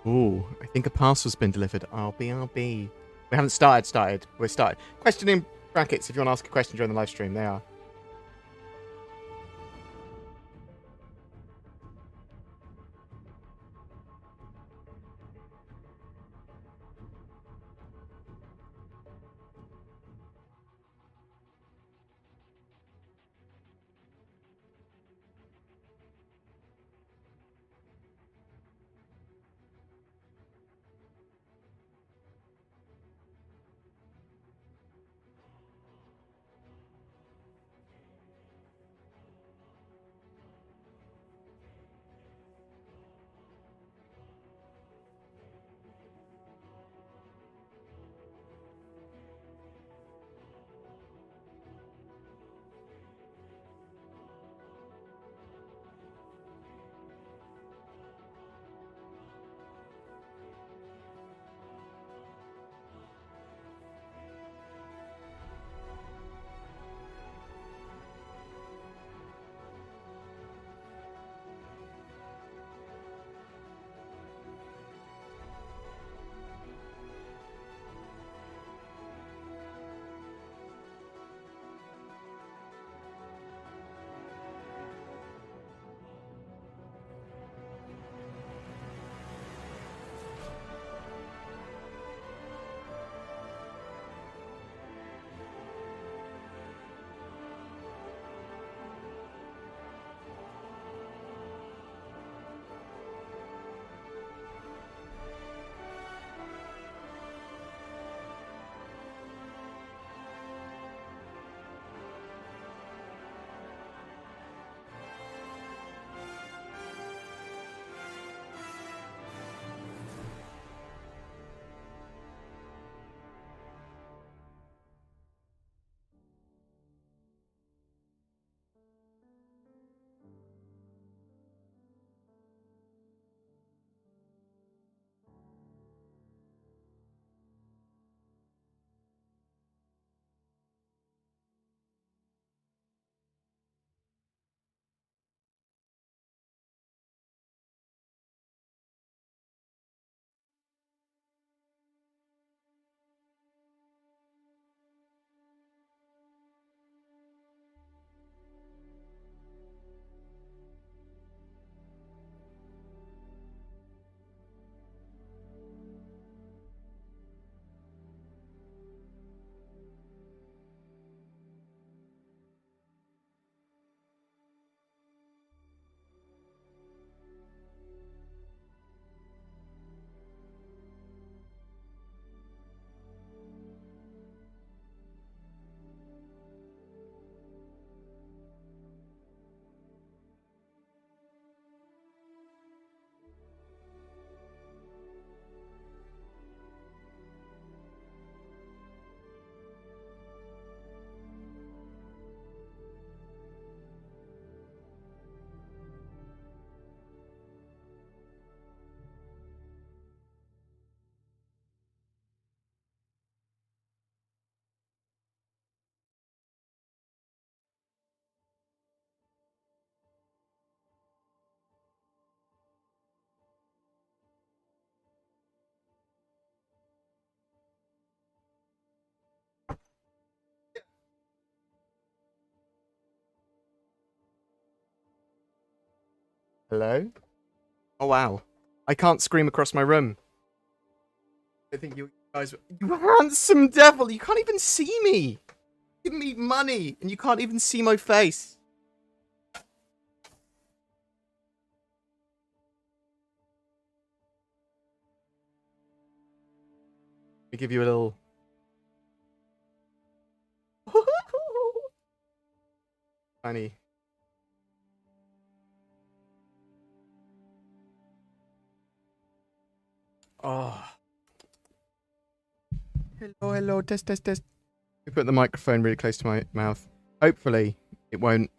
Ooh, I think a parcel's been delivered. RB. We haven't started. We're started. Question in brackets if you want to ask a question during the live stream. They are. Hello? Oh, wow. I can't scream across my room. I think you guys... You handsome devil! You can't even see me! Give me money, and you can't even see my face. Let me give you a little... Tiny... Oh. Hello, test. Let me put the microphone really close to my mouth. Hopefully, it won't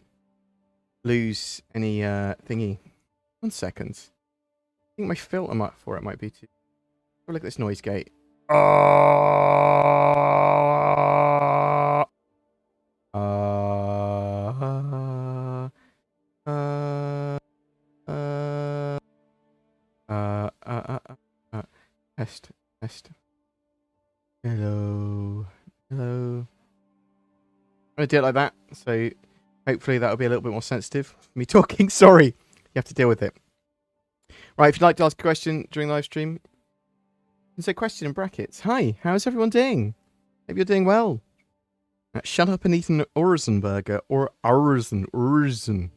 lose any thingy. 1 second. I think my filter for it might be too. Oh, look at this noise gate. Test, test. Hello, hello. I'm gonna do it like that, so hopefully that'll be a little bit more sensitive. Me talking, sorry. You have to deal with it. Right, if you'd like to ask a question during the live stream, you can say question in brackets. Hi, how's everyone doing? Hope you're doing well. Shut up and eat an Urzen burger, or Urzen.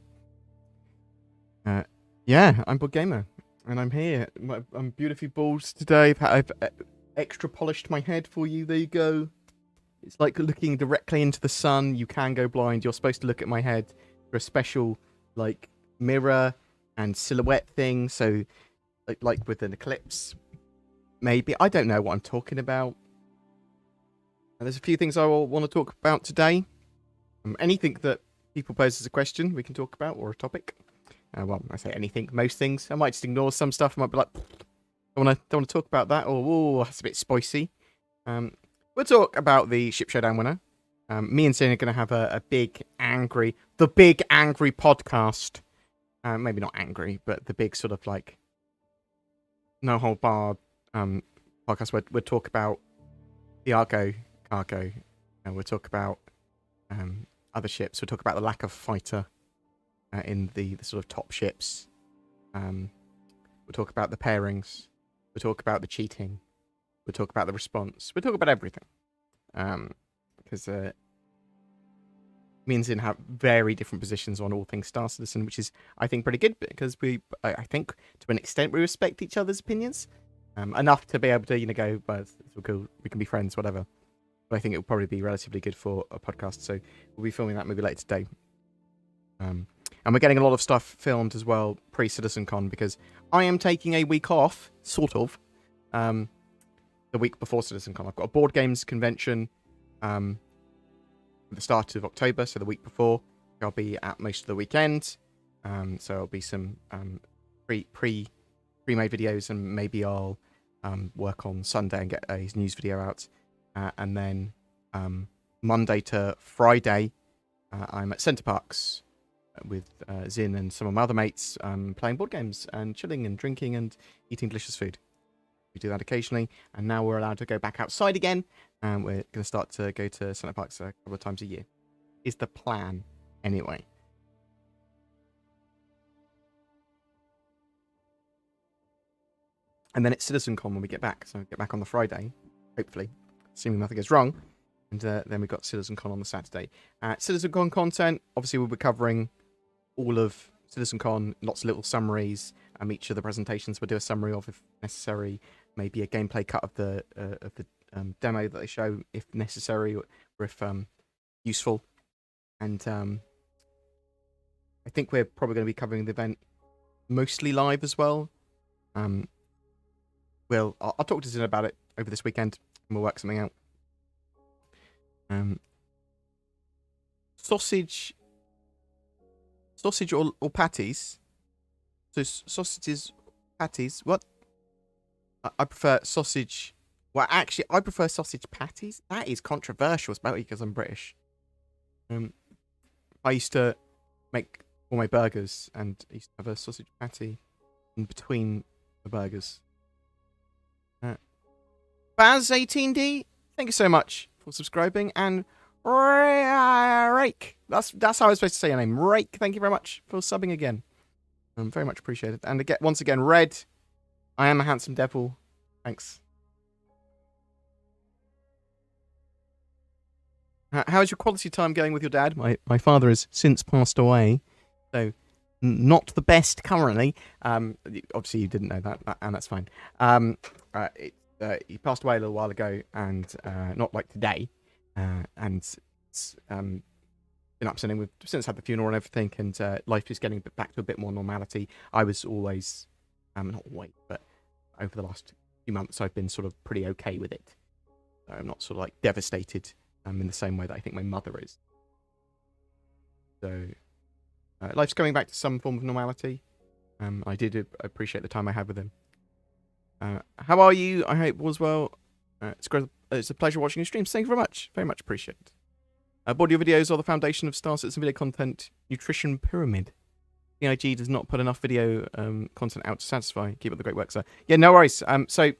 Yeah, I'm BoredGamer, and I'm here. I'm beautifully bald today. I've extra polished my head for you. There you go. It's like looking directly into the sun. You can go blind. You're supposed to look at my head for a special, like, mirror and silhouette thing. So, like with an eclipse, maybe. I don't know what I'm talking about. And there's a few things I will want to talk about today. Anything that people pose as a question, we can talk about, or a topic. Well, I say anything, most things. I might just ignore some stuff. I might be like, don't want to talk about that, or that's a bit spicy. We'll talk about the Ship Showdown winner. Me and Sin are going to have the big angry podcast. Maybe not angry, but the big sort of like no hold barred podcast. We'll talk about the cargo, and we'll talk about other ships. We'll talk about the lack of fighter in the sort of top ships. We'll talk about the pairings. We'll talk about the cheating. We'll talk about the response. We'll talk about everything. Because me and Zin have very different positions on all things Star Citizen, which is, I think, pretty good because I think, to an extent, we respect each other's opinions enough to be able to, go, well, we can be friends, whatever. But I think it will probably be relatively good for a podcast. So we'll be filming that maybe later today. And we're getting a lot of stuff filmed as well pre-CitizenCon because I am taking a week off, sort of, the week before CitizenCon. I've got a board games convention at the start of October, so the week before. I'll be at most of the weekend. So there'll be some pre-made videos, and maybe I'll work on Sunday and get a news video out. And then Monday to Friday, I'm at Centre Parks with Zin and some of my other mates playing board games and chilling and drinking and eating delicious food. We do that occasionally, and now we're allowed to go back outside again, and we're going to start to go to Centre Parks a couple of times a year. Is the plan, anyway. And then it's CitizenCon when we get back, so we get back on the Friday, hopefully, assuming nothing goes wrong, and then we've got CitizenCon on the Saturday. CitizenCon content, obviously we'll be covering all of CitizenCon, lots of little summaries. Each of the presentations we'll do a summary of if necessary, maybe a gameplay cut of the demo that they show if necessary or if useful. And I think we're probably going to be covering the event mostly live as well. I'll talk to Zin about it over this weekend and we'll work something out. Sausage or patties? So sausages, patties. What? I prefer sausage. Well, actually, I prefer sausage patties. That is controversial, especially because I'm British. I used to make all my burgers, and I used to have a sausage patty in between the burgers. Baz18D, thank you so much for subscribing, and Rake. That's how I was supposed to say your name. Rake, thank you very much for subbing again. Very much appreciated. And again, once again, Red, I am a handsome devil. Thanks. How's your quality time going with your dad? My father has since passed away, so not the best currently. Obviously, you didn't know that and that's fine. He passed away a little while ago, and not like today. And it's been upsetting. We've since had the funeral and everything, and life is getting back to a bit more normality. I was always, not always, but over the last few months, I've been sort of pretty okay with it. I'm not sort of like devastated in the same way that I think my mother is. So life's coming back to some form of normality. I did appreciate the time I had with him. How are you? I hope all's well. It's a pleasure watching your streams. Thank you very much. Very much appreciate it. Board your videos are the foundation of Star Citizen video content nutrition pyramid. PIG does not put enough video content out to satisfy. Keep up the great work, sir. Yeah, no worries. So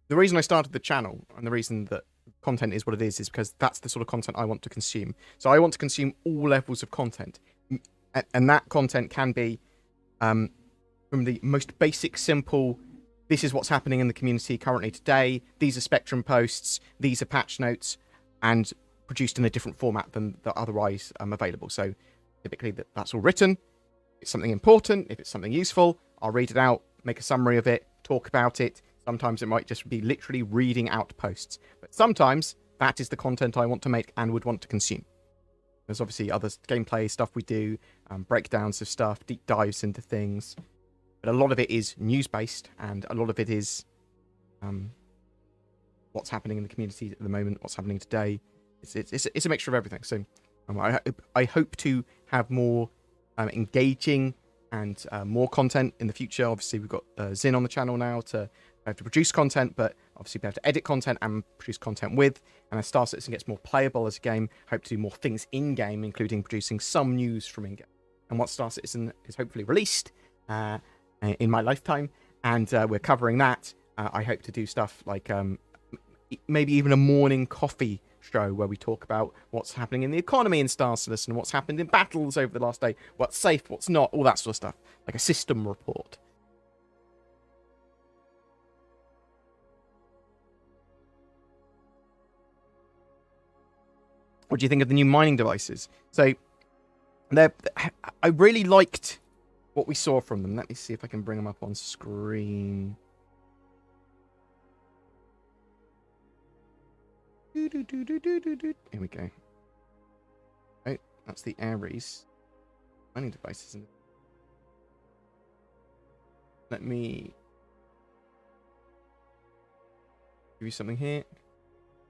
the reason I started the channel and the reason that content is what it is because that's the sort of content I want to consume. So I want to consume all levels of content. And that content can be from the most basic, simple, this is what's happening in the community currently today, these are Spectrum posts, these are patch notes, and produced in a different format than the otherwise available. So typically that's all written. If it's something important, if it's something useful, I'll read it out, make a summary of it, talk about it. Sometimes it might just be literally reading out posts. But sometimes that is the content I want to make and would want to consume. There's obviously other gameplay stuff we do, breakdowns of stuff, deep dives into things. But a lot of it is news-based, and a lot of it is what's happening in the community at the moment, what's happening today. It's a mixture of everything. So I hope to have more engaging and more content in the future. Obviously, we've got Zin on the channel now to produce content, but obviously be able to edit content and produce content with. And as Star Citizen gets more playable as a game, hope to do more things in-game, including producing some news from in-game. And once Star Citizen is hopefully released in my lifetime, and we're covering that, I hope to do stuff like maybe even a morning coffee show where we talk about what's happening in the economy in Star Citizen, what's happened in battles over the last day, what's safe, what's not, all that sort of stuff, like a system report. What do you think of the new mining devices? So, I really liked what we saw from them. Let me see if I can bring them up on screen. Here we go. Oh, that's the Ares mining devices. Let me give you something here.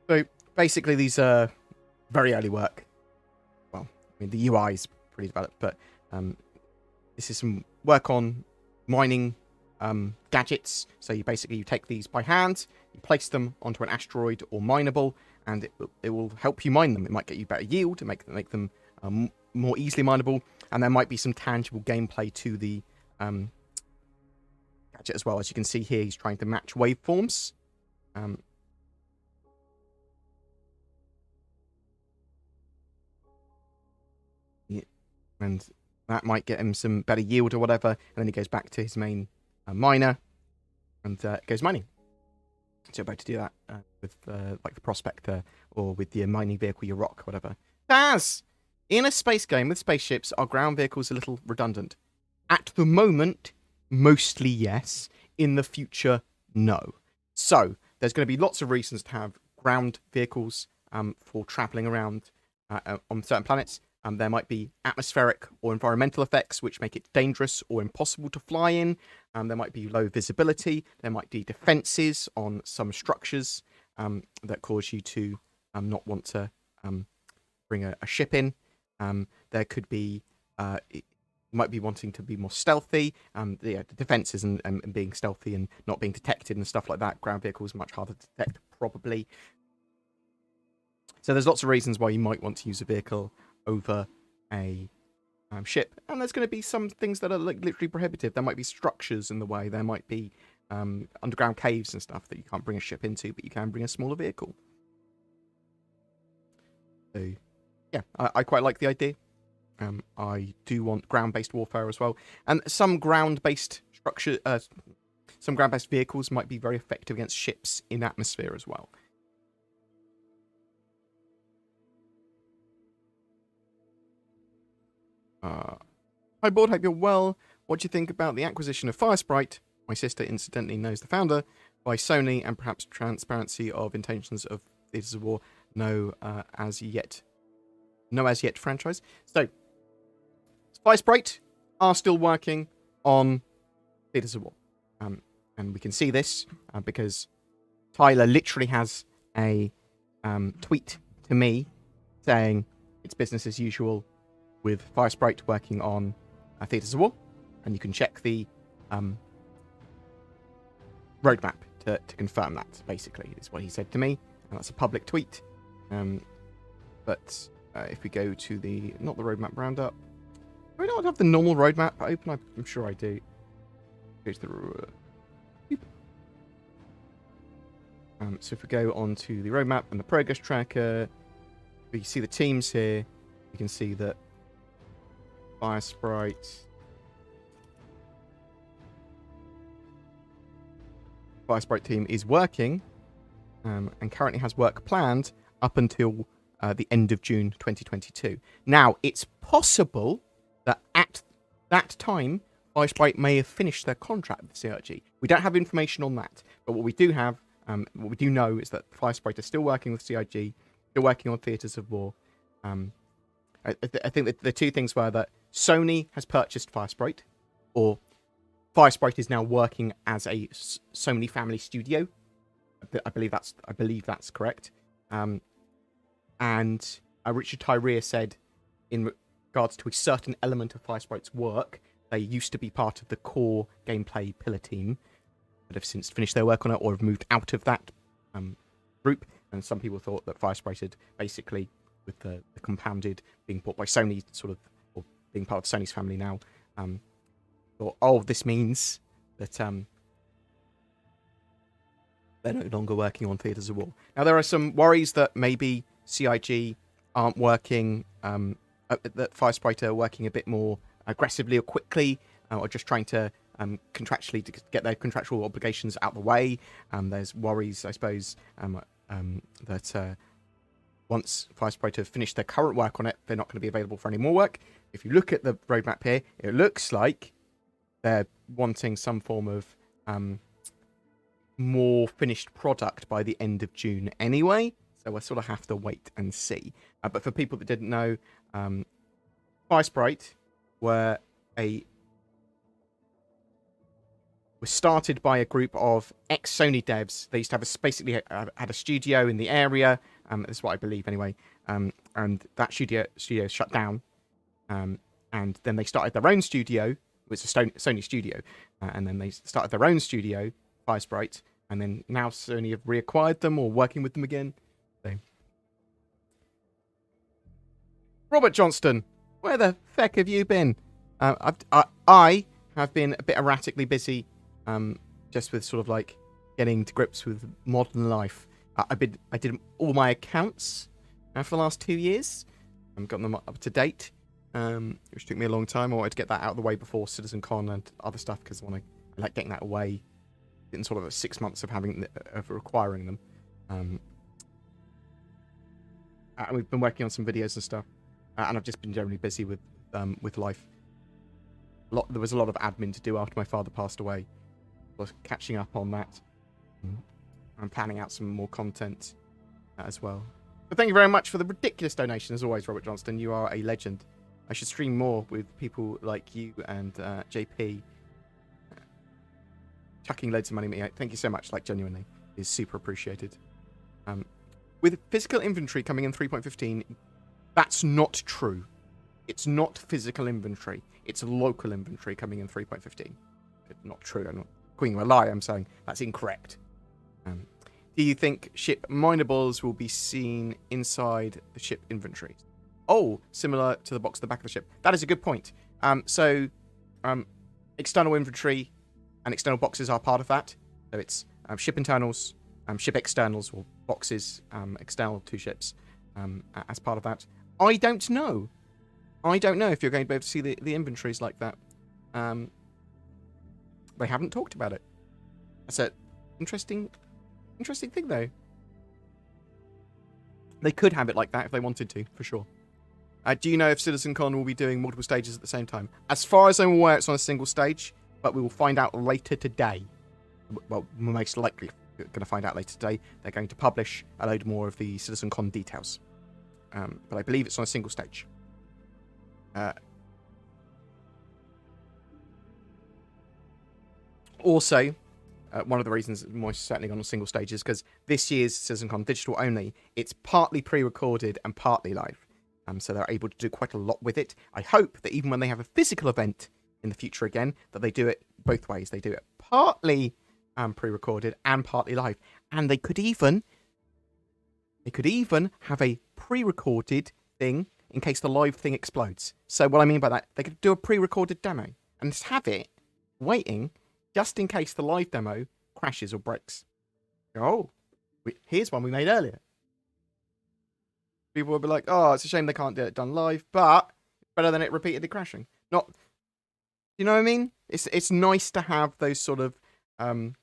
So, basically, these are very early work. Well, I mean, the UI is pretty developed, but this is some work on mining gadgets. So you take these by hand, you place them onto an asteroid or mineable, and it will help you mine them. It might get you better yield, make them more easily mineable, and there might be some tangible gameplay to the gadget as well. As you can see here, he's trying to match waveforms. And that might get him some better yield or whatever, and then he goes back to his main miner and goes mining. So you're about to do that with like the Prospector or with the mining vehicle, your Rock, whatever. Daz! In a space game with spaceships, are ground vehicles a little redundant? At the moment, mostly yes. In the future, no. So there's going to be lots of reasons to have ground vehicles for traveling around on certain planets. There might be atmospheric or environmental effects which make it dangerous or impossible to fly in. There might be low visibility. There might be defenses on some structures that cause you to not want to bring a ship in. There could be, it might be wanting to be more stealthy. The defenses and being stealthy and not being detected and stuff like that. Ground vehicles much harder to detect, probably. So there's lots of reasons why you might want to use a vehicle over a ship, and there's going to be some things that are like literally prohibitive. There might be structures in the way. There might be underground caves and stuff that you can't bring a ship into, but you can bring a smaller vehicle. So yeah, I quite like the idea. I do want ground-based warfare as well, and some ground-based structure, some ground-based vehicles might be very effective against ships in atmosphere as well. Hi Board, hope you're well. What do you think about the acquisition of Firesprite? My sister incidentally knows the founder by Sony, and perhaps transparency of intentions of Theatres of War. No as yet franchise. So Firesprite are still working on Theatres of War, and we can see this because Tyler literally has a tweet to me saying, it's business as usual with Firesprite working on Theatres of War, and you can check the roadmap to confirm that, basically, is what he said to me, and that's a public tweet. But if we go to not the roadmap roundup, do I not have the normal roadmap open? I'm sure I do. Go to the... so if we go on to the roadmap and the progress tracker, you see the teams here. You can see that Firesprite team is working and currently has work planned up until the end of June 2022. Now, it's possible that at that time, Firesprite may have finished their contract with CRG. We don't have information on that, but what we do have, what we do know is that Firesprite are still working with CRG, still working on Theatres of War. I think that the two things were that Sony has purchased Firesprite, or Firesprite is now working as a Sony family studio. I believe that's correct. And Richard Tyree said, in regards to a certain element of Firesprite's work, they used to be part of the core gameplay pillar team, but have since finished their work on it or have moved out of that group. And some people thought that Firesprite had basically, with the compounded being bought by Sony, sort of, or being part of Sony's family now, thought, oh, this means that they're no longer working on Theatres of War. Now, there are some worries that maybe CIG aren't working, that Firesprite are working a bit more aggressively or quickly, or just trying to contractually to get their contractual obligations out of the way. There's worries, I suppose, that once Firesprite have finished their current work on it, they're not going to be available for any more work. If you look at the roadmap here, it looks like they're wanting some form of more finished product by the end of June anyway, so we'll sort of have to wait and see. But for people that didn't know, Firesprite were started by a group of ex-Sony devs. They used to have basically had a studio in the area. That's what I believe anyway. And that studio shut down. And then they started their own studio. It was a Sony studio. And then they started their own studio, Firesprite. And then now Sony have reacquired them or working with them again. So. Robert Johnston, where the feck have you been? I have been a bit erratically busy, just with sort of like getting to grips with modern life. I did all my accounts for the last 2 years. I've gotten them up to date, which took me a long time. I wanted to get that out of the way before CitizenCon and other stuff because I like getting that away in sort of 6 months of requiring them. And we've been working on some videos and stuff, and I've just been generally busy with life. There was a lot of admin to do after my father passed away. I was catching up on that. I'm planning out some more content as well. But thank you very much for the ridiculous donation, as always, Robert Johnston. You are a legend. I should stream more with people like you and JP. Chucking loads of money at me. Thank you so much. Like, genuinely, is super appreciated. With physical inventory coming in 3.15, that's not true. It's not physical inventory. It's local inventory coming in 3.15. Not true. I'm not calling you a lie. I'm saying that's incorrect. Do you think ship minables will be seen inside the ship inventory? Oh, similar to the box at the back of the ship. That is a good point. So external inventory and external boxes are part of that. So it's ship internals, ship externals, or boxes external to ships as part of that. I don't know. I don't know if you're going to be able to see the inventories like that. They haven't talked about it. That's an interesting thing, though. They could have it like that if they wanted to, for sure. Do you know if CitizenCon will be doing multiple stages at the same time? As far as I'm aware, it's on a single stage, but we will find out later today. Well, we're most likely going to find out later today. They're going to publish a load more of the CitizenCon details. But I believe it's on a single stage. Also, one of the reasons more certainly on a single stage is because this year's CitizenCon digital only, it's partly pre-recorded and partly live. So they're able to do quite a lot with it. I hope that even when they have a physical event in the future again, that they do it both ways. They do it partly pre-recorded and partly live. And they could even have a pre-recorded thing in case the live thing explodes. So what I mean by that, they could do a pre-recorded demo and just have it waiting just in case the live demo crashes or breaks. Oh, here's one we made earlier. People will be like, oh, it's a shame they can't get it done live, but it's better than it repeatedly crashing. Not, you know what I mean? It's nice to have those sort of, you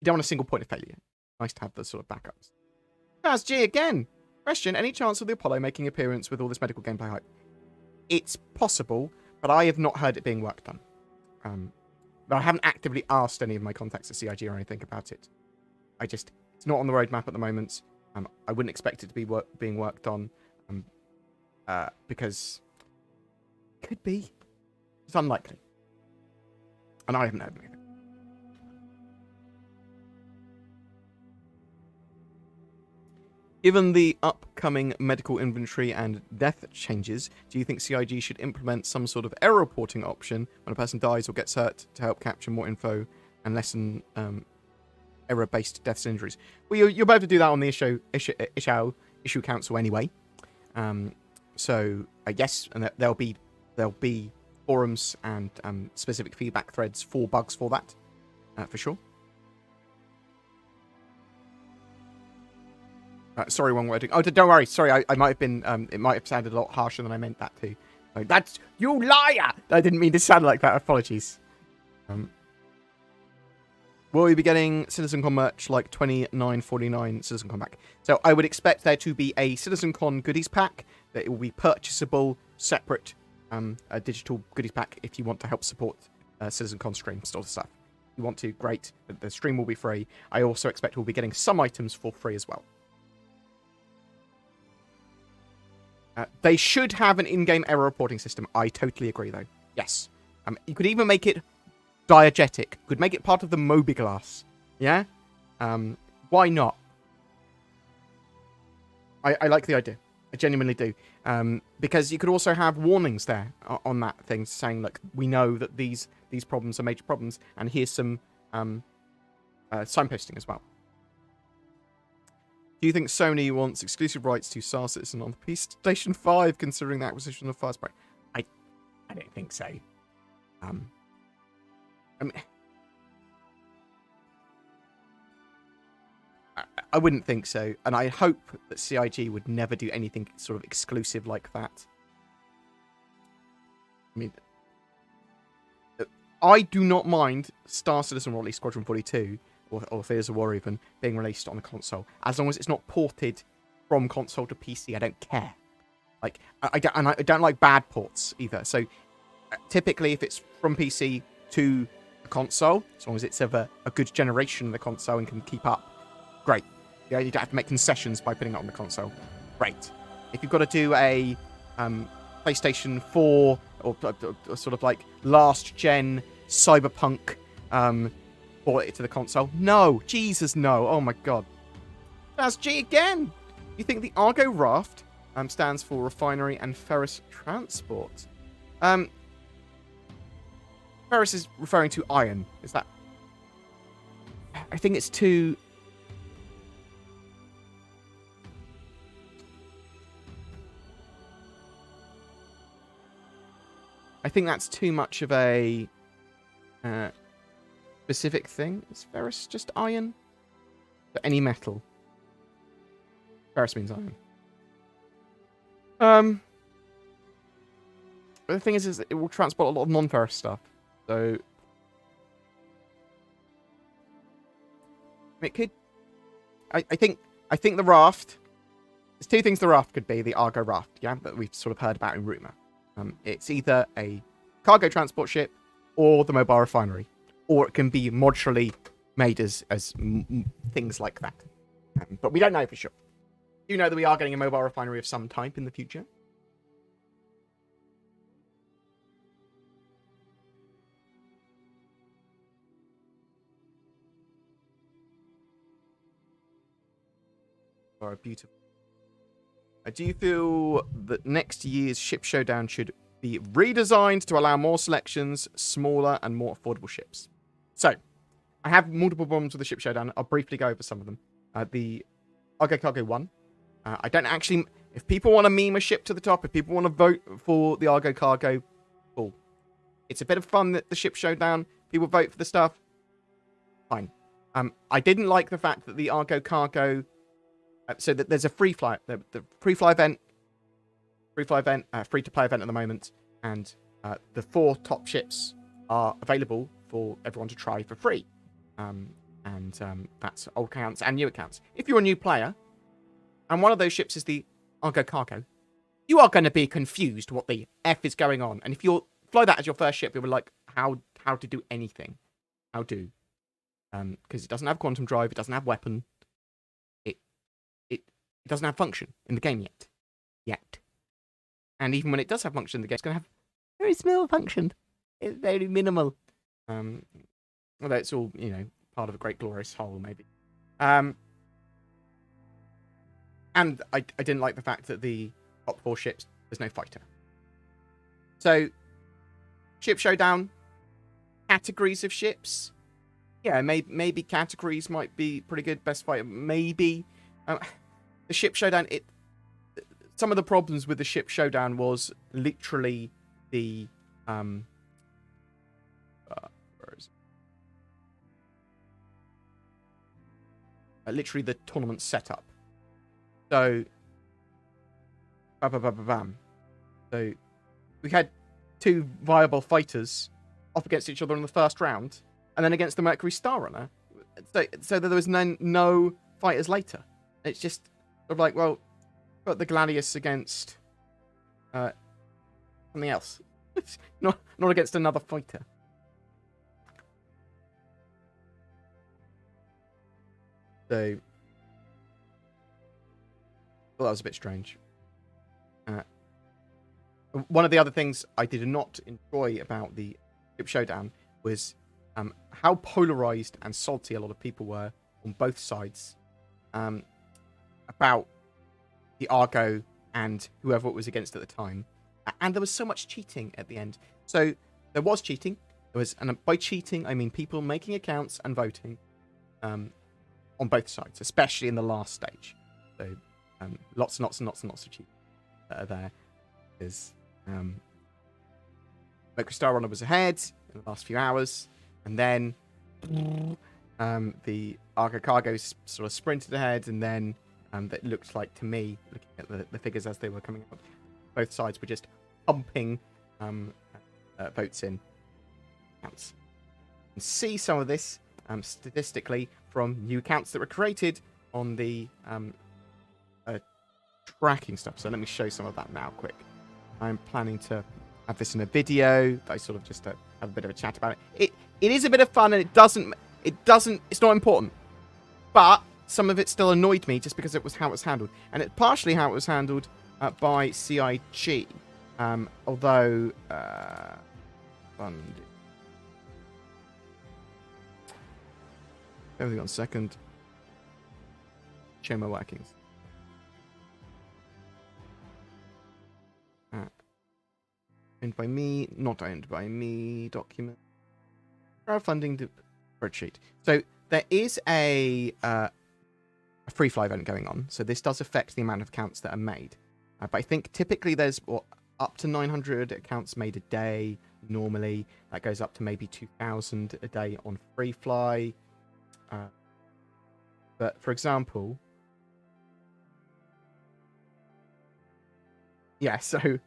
don't want a single point of failure. Nice to have those sort of backups. That's G again. Question, any chance of the Apollo making appearance with all this medical gameplay hype? It's possible, but I have not heard it being worked on. But I haven't actively asked any of my contacts at CIG or anything about it. It's not on the roadmap at the moment. I wouldn't expect it to be being worked on because it could be. It's unlikely. And I haven't heard anything. Given the upcoming medical inventory and death changes, do you think CIG should implement some sort of error reporting option when a person dies or gets hurt to help capture more info and lessen error-based deaths and injuries? Well, you're able to do that on the issue council anyway. So yes, and there'll be forums and specific feedback threads for bugs for that, for sure. Sorry, wrong wording. Oh, don't worry. Sorry, I might have been. It might have sounded a lot harsher than I meant that to. Like, that's you liar! I didn't mean to sound like that. Apologies. Will we be getting CitizenCon merch like 29.49 CitizenCon pack? So I would expect there to be a CitizenCon goodies pack that it will be purchasable, separate, a digital goodies pack if you want to help support CitizenCon stream sort of stuff. If you want to, great. The stream will be free. I also expect we'll be getting some items for free as well. They should have an in-game error reporting system. I totally agree, though. Yes. You could even make it diegetic. You could make it part of the Mobi-Glass. Yeah? Why not? I like the idea. I genuinely do. Because you could also have warnings there on that thing saying, look, we know that these problems are major problems, and here's some signposting as well. Do you think Sony wants exclusive rights to Star Citizen on the PlayStation 5, considering the acquisition of First Prey? I don't think so. I mean, I wouldn't think so, and I hope that CIG would never do anything sort of exclusive like that. I mean, I do not mind Star Citizen or at least Squadron 42 or Fears of War even being released on a console, as long as it's not ported from console to PC. I don't care. Like I don't like bad ports either. So typically, if it's from PC to a console, as long as it's of a good generation of the console and can keep up, great. Yeah, you don't have to make concessions by putting it on the console. Great. If you've got to do a PlayStation 4 or sort of like last gen cyberpunk port it to the console, no, Jesus, no. Oh my god. That's G again. You think the Argo Raft stands for Refinery and Ferrous Transport? Ferrous is referring to iron. Is that? I think it's too. I think that's too much of a specific thing. Is ferrous just iron? But any metal. Ferrous means iron. But the thing is it will transport a lot of non-ferrous stuff. So it could. I think the raft. There's two things the raft could be. The Argo Raft, yeah, that we've sort of heard about in rumor. It's either a cargo transport ship or the mobile refinery, or it can be modularly made as things like that. But we don't know for sure. You know that we are getting a mobile refinery of some type in the future. Or a beautiful. Do you feel that next year's Ship Showdown should be redesigned to allow more selections, smaller and more affordable ships? So, I have multiple problems with the Ship Showdown. I'll briefly go over some of them. The Argo Cargo 1. I don't actually... If people want to meme a ship to the top, if people want to vote for the Argo Cargo, cool. It's a bit of fun that the Ship Showdown, people vote for the stuff. Fine. I didn't like the fact that the Argo Cargo... so that there's a free fly... The free fly event... free-to-play event at the moment. And the 4 top ships are available for everyone to try for free. That's old accounts and new accounts. If you're a new player, and one of those ships is the Argo Cargo, you are going to be confused what the F is going on. And if you fly that as your first ship, you'll be like, how to do anything? How do? Because it doesn't have quantum drive, it doesn't have weapon, it doesn't have function in the game yet. And even when it does have function in the game, it's going to have very small function. It's very minimal. Although it's all, part of a great glorious whole, maybe. And I didn't like the fact that the top 4 ships, there's no fighter. So, Ship Showdown, categories of ships. Yeah, maybe categories might be pretty good. Best fighter, maybe. The Ship Showdown, some of the problems with the Ship Showdown was literally the... where is it? Literally the tournament setup. So, So, we had 2 viable fighters up against each other in the first round, and then against the Mercury Star Runner. So there was no fighters later. It's just sort of like, well, got the Gladius against something else, not against another fighter. So, well, that was a bit strange. One of the other things I did not enjoy about the Ship Showdown was how polarized and salty a lot of people were on both sides about the Argo and whoever it was against at the time. And there was so much cheating at the end. So there was cheating. And by cheating, I mean people making accounts and voting on both sides, especially in the last stage. So lots and lots of cheating that are there. Because Mercury Star Runner was ahead in the last few hours, and then the Argo Cargo sort of sprinted ahead, and then that looked like, to me, looking at the figures as they were coming up, both sides were just pumping votes in. Counts. You can see some of this statistically from new accounts that were created on the tracking stuff. So let me show some of that now, quick. I'm planning to have this in a video. I sort of just have a bit of a chat about it. It is a bit of fun, and it's not important. But some of it still annoyed me just because it was how it was handled. And it's partially how it was handled by CIG. Although, funded. Everything on second. Show my workings. Owned by me, not owned by me, document. Crowdfunding spreadsheet. So there is a free fly event going on. So this does affect the amount of accounts that are made. But I think typically there's up to 900 accounts made a day. Normally that goes up to maybe 2,000 a day on free fly. But for example, yeah. So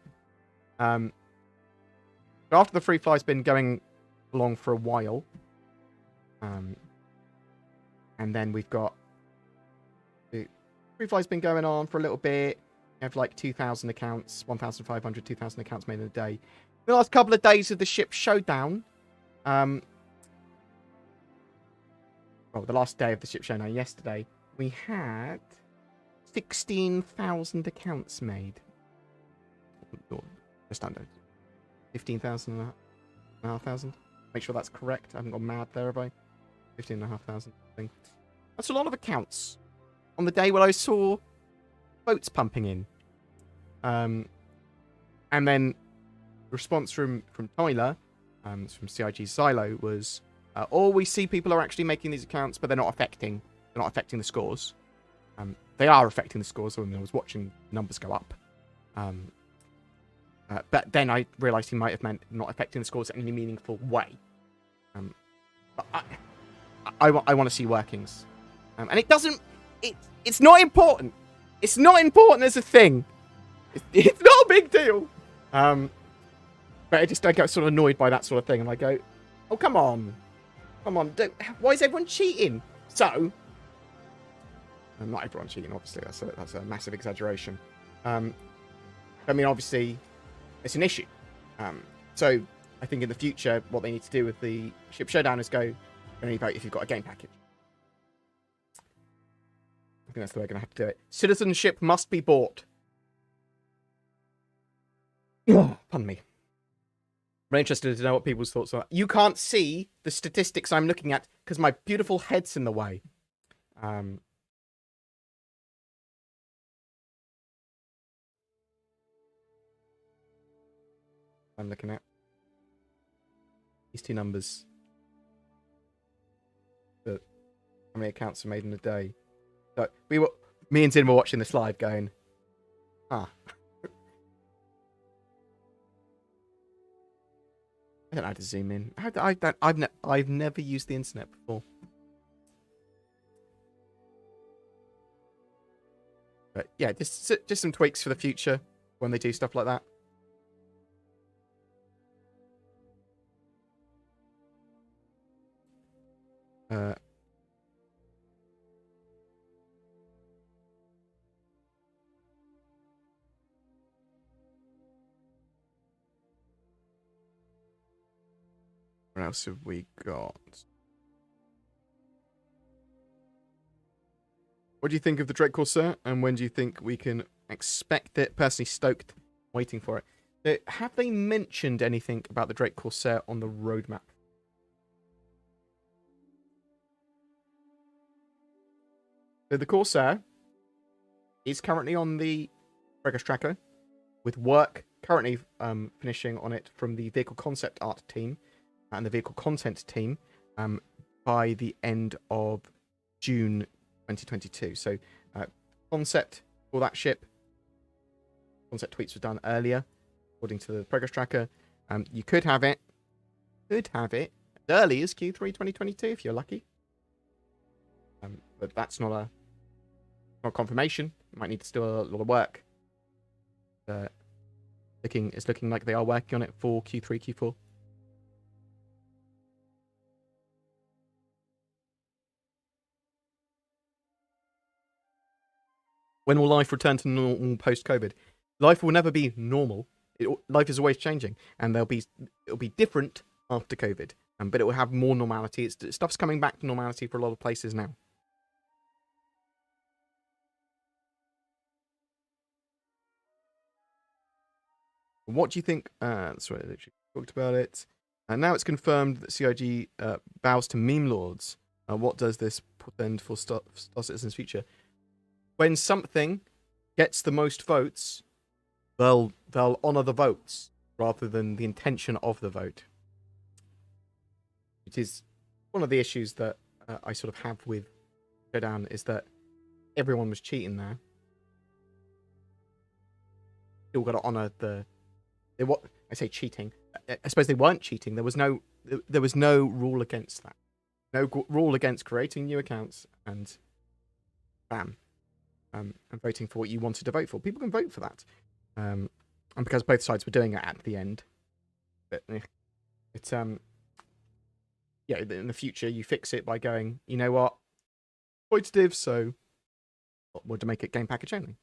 after the free fly's been going along for a while, and then we've got the free fly's been going on for a little bit. We have like 2,000 accounts, 1,500, 2,000 accounts made in a day. The last couple of days of the Ship Showdown, the last day of the Ship Showdown yesterday, we had 16,000 accounts made. Or just under 15,500. Make sure that's correct. I haven't gone mad there, have I? 15,500 thing. That's a lot of accounts on the day when I saw boats pumping in. And then the response from Tyler, from CIG Silo, was, we see people are actually making these accounts, but they're not affecting the scores. They are affecting the scores when I was watching numbers go up. But then I realised he might have meant not affecting the scores in any meaningful way. But I want to see workings. And it doesn't... It's not important. It's not important as a thing. It's not a big deal. But I get sort of annoyed by that sort of thing. And I go, oh, come on. Come on. Why is everyone cheating? So... not everyone cheating, obviously. That's a massive exaggeration. I mean, obviously, it's an issue. So I think in the future, what they need to do with the ship Showdown is go only vote if you've got a game package. I think that's the way we're going to have to do it. Citizenship must be bought. Pardon me. I'm interested to know what people's thoughts are. You can't see the statistics I'm looking at because my beautiful head's in the way. I'm looking at these two numbers. But how many accounts are made in a day? So me and Zin were watching this live going, I don't know how to zoom in. I've never used the internet before. But yeah, just some tweaks for the future when they do stuff like that. What else have we got? What do you think of the Drake Corsair, and when do you think we can expect it? Personally stoked, waiting for it. Have they mentioned anything about the Drake Corsair on the roadmap? So the Corsair is currently on the progress tracker, with work currently finishing on it from the vehicle concept art team and the vehicle content team by the end of June 2022. So concept for that ship, concept tweets were done earlier, according to the progress tracker. You could have it as early as Q3 2022 if you're lucky. But that's not confirmation. You might need to do a lot of work. It's looking like they are working on it for Q3, Q4. When will life return to normal post-COVID? Life will never be normal. Life is always changing, and it'll be different after COVID. But it will have more normality. Stuff's coming back to normality for a lot of places now. What do you think? That's right, I literally talked about it. And now it's confirmed that CIG bows to meme lords. What does this portend for Star Citizen's future? When something gets the most votes, they'll honour the votes rather than the intention of the vote. Which is one of the issues that I sort of have with Showdown, is that everyone was cheating there. Still got to honour I say cheating. I suppose they weren't cheating. There was no rule against that. No rule against creating new accounts and bam. And voting for what you wanted to vote for. People can vote for that. And because both sides were doing it at the end. But it's yeah, in the future you fix it by going, you know what? Exploitative, so we'll to make it game package only.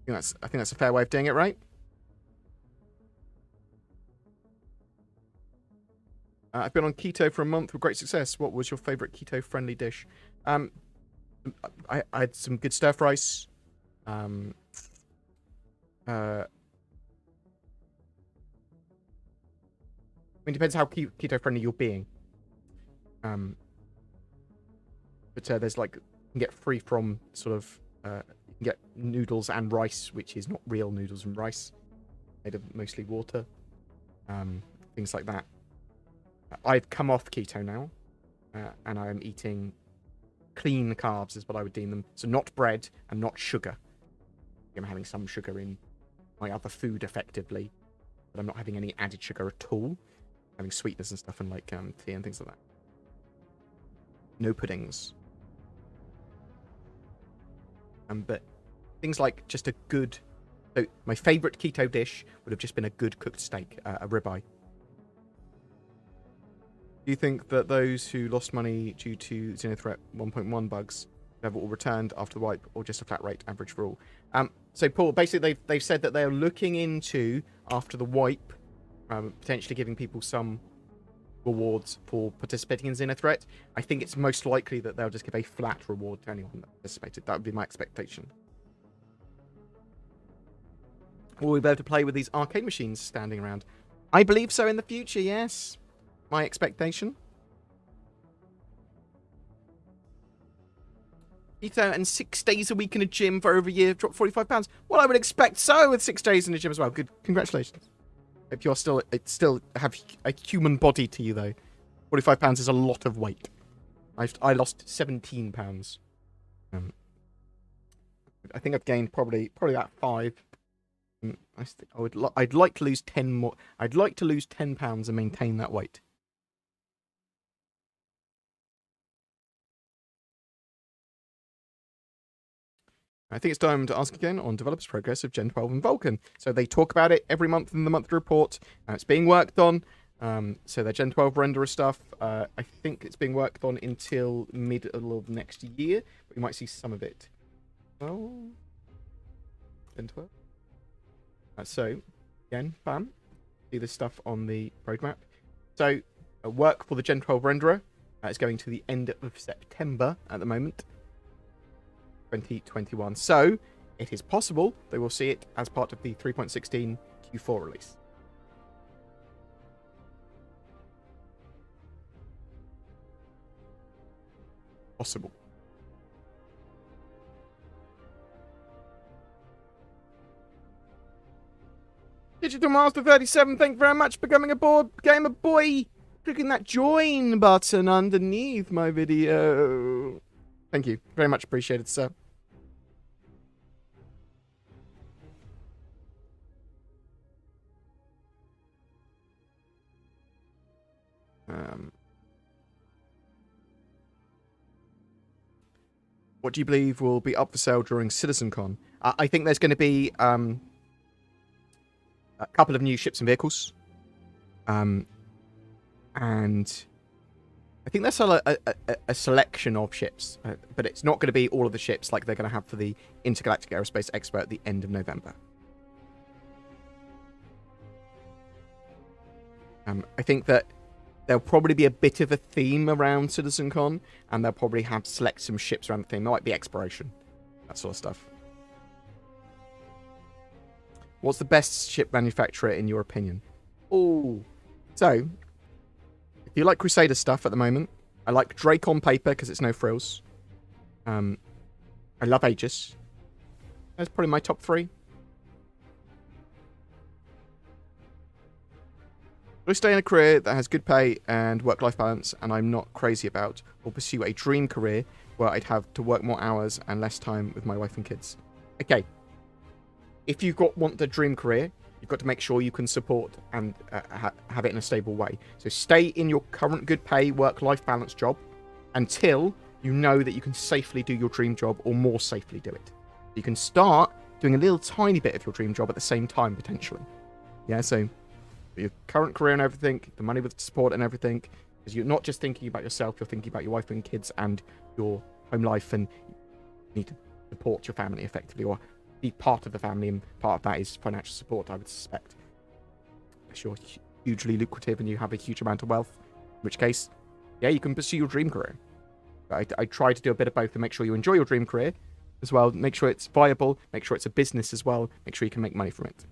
I think that's a fair way of doing it, right? I've been on keto for a month with great success. What was your favourite keto-friendly dish? I had some good stir fries. I mean, depends how keto-friendly you're being. But there's like can get free from sort of you can get noodles and rice, which is not real noodles and rice, made of mostly water, things like that. I've come off keto now, and I am eating clean carbs, is what I would deem them. So not bread and not sugar. I'm having some sugar in my other food, effectively, but I'm not having any added sugar at all. Having sweeteners and stuff, and like tea and things like that. No puddings. But things like just a good... So my favourite keto dish would have just been a good cooked steak, a ribeye. Do you think that those who lost money due to Xenothreat 1.1 bugs have all returned after the wipe, or just a flat rate average for all? So Paul, basically they've said that they're looking into, after the wipe, potentially giving people some rewards for participating in Xenothreat. I think it's most likely that they'll just give a flat reward to anyone that participated. That would be my expectation. Will we be able to play with these arcade machines standing around? I believe so in the future, yes. My expectation. Keto and 6 days a week in a gym for over a year, dropped 45 pounds. Well, I would expect so with 6 days in a gym as well. Good, congratulations. If you're still have a human body to you, though. 45 pounds is a lot of weight. I lost 17 pounds. I think I've gained probably about 5. I'd like to lose 10 more. I'd like to lose 10 pounds and maintain that weight. I think it's time to ask again on developers' progress of Gen 12 and Vulkan. So they talk about it every month in the monthly report. It's being worked on. So their Gen 12 renderer stuff, I think it's being worked on until middle of next year. But we might see some of it. Well, Gen 12. So, again, bam. See this stuff on the roadmap. So, work for the Gen 12 renderer is going to the end of September at the moment. 2021. So, it is possible they will see it as part of the 3.16 Q4 release. Possible. Digital Master 37, thank you very much for becoming a BoredGamer boy. Clicking that join button underneath my video. Thank you. Very much appreciated, sir. What do you believe will be up for sale during CitizenCon? I think there's going to be a couple of new ships and vehicles. And I think there's a selection of ships, but it's not going to be all of the ships like they're going to have for the Intergalactic Aerospace Expo at the end of November. I think that there'll probably be a bit of a theme around CitizenCon, and they'll probably have select some ships around the theme. There might be exploration, that sort of stuff. What's the best ship manufacturer in your opinion? Oh, so if you like Crusader stuff at the moment, I like Drake on paper because it's no frills. I love Aegis. That's probably my top 3. I stay in a career that has good pay and work-life balance, and I'm not crazy about, or pursue a dream career where I'd have to work more hours and less time with my wife and kids. Okay, if you want the dream career, you've got to make sure you can support and have it in a stable way. So stay in your current good pay, work-life balance job until you know that you can safely do your dream job, or more safely do it. You can start doing a little tiny bit of your dream job at the same time, potentially. Yeah, so your current career and everything, the money with support and everything, because you're not just thinking about yourself, you're thinking about your wife and kids and your home life, and you need to support your family effectively, or be part of the family, and part of that is financial support, I would suspect. Unless you're hugely lucrative and you have a huge amount of wealth, in which case, yeah, you can pursue your dream career. But I try to do a bit of both and make sure you enjoy your dream career as well, make sure it's viable, make sure it's a business as well, make sure you can make money from it.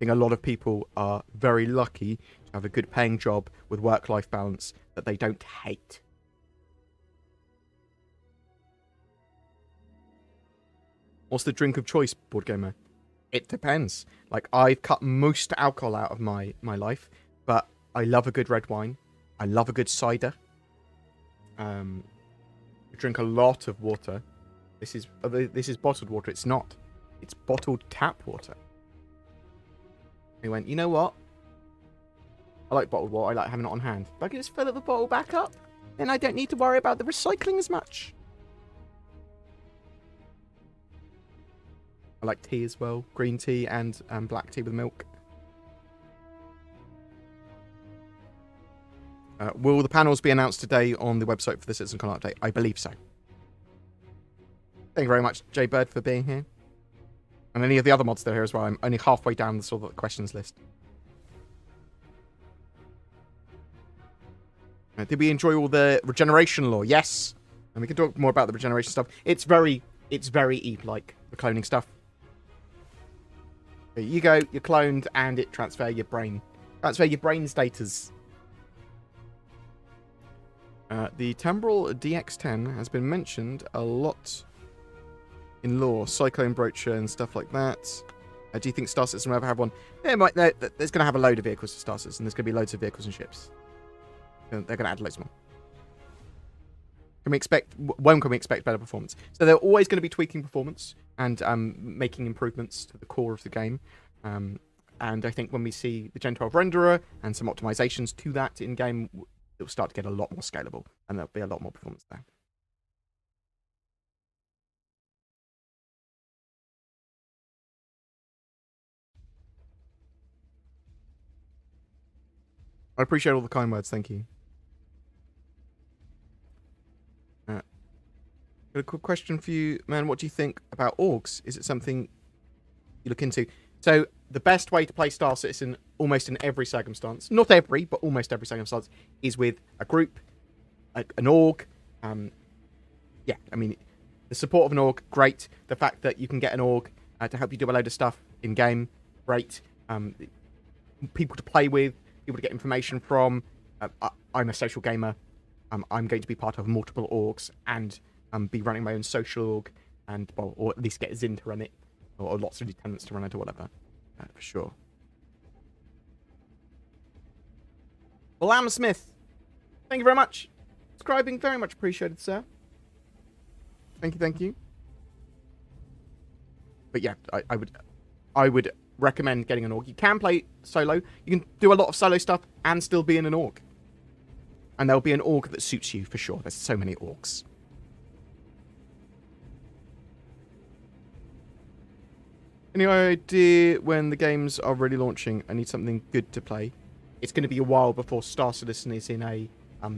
think a lot of people are very lucky to have a good paying job with work-life balance that they don't hate. What's the drink of choice, BoredGamer? It depends. Like, I've cut most alcohol out of my life, but I love a good red wine. I love a good cider. I drink a lot of water. This is bottled water. It's not. It's bottled tap water. He went, you know what? I like bottled water. I like having it on hand. If I can just fill up the bottle back up, then I don't need to worry about the recycling as much. I like tea as well. Green tea and black tea with milk. Will the panels be announced today on the website for the CitizenCon update? I believe so. Thank you very much, Jay Bird, for being here. And any of the other mods that are here as well. I'm only halfway down the sort of questions list. Did we enjoy all the regeneration lore? Yes. And we can talk more about the regeneration stuff. It's very Eve-like, the cloning stuff. There you go, you're cloned, and it transfer your brain status. The Temporal DX10 has been mentioned a lot in lore, Cyclone Brochure and stuff like that. Do you think Star Citizen will ever have one? There's going to have a load of vehicles for Star Citizen. There's going to be loads of vehicles and ships. They're going to add loads more. When can we expect better performance? So they're always going to be tweaking performance and making improvements to the core of the game. And I think when we see the Gen 12 renderer and some optimizations to that in-game, it will start to get a lot more scalable, and there'll be a lot more performance there. I appreciate all the kind words, thank you. Got a quick question for you, man. What do you think about orgs? Is it something you look into? So the best way to play Star Citizen, almost in every circumstance, not every, but almost every circumstance, is with a group, an org. Yeah, I mean, the support of an org, great. The fact that you can get an org to help you do a load of stuff in game, great. People to play with, people to get information from. I'm a social gamer. I'm going to be part of multiple orgs and be running my own social org, and well, or at least get Zin to run it, or lots of lieutenants to run it, or whatever, for sure. Lamb Smith, thank you very much. Subscribing, very much appreciated, sir. Thank you. But yeah, I would recommend getting an org. You can play solo. You can do a lot of solo stuff and still be in an org. And there'll be an org that suits you for sure. There's so many orgs. Any idea when the games are really launching? I need something good to play. It's going to be a while before Star Citizen is in a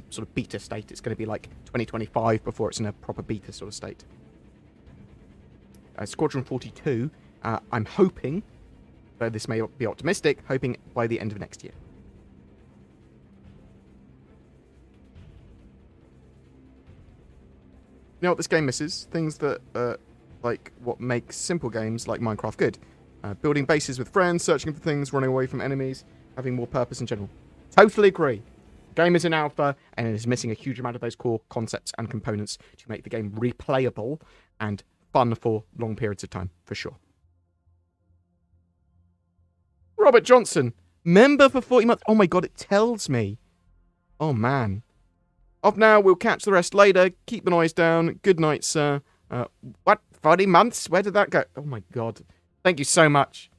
sort of beta state. It's going to be like 2025 before it's in a proper beta sort of state. Squadron 42, I'm hoping, though this may be optimistic, hoping by the end of next year. You know what this game misses? Things that like what makes simple games like Minecraft good. Building bases with friends, searching for things, running away from enemies, having more purpose in general. Totally agree. The game is in alpha, and it is missing a huge amount of those core concepts and components to make the game replayable and fun for long periods of time, for sure. Robert Johnson, member for 40 months. Oh my god, it tells me. Oh man. Off now, we'll catch the rest later. Keep the noise down. Good night, sir. What? 40 months? Where did that go? Oh my god. Thank you so much.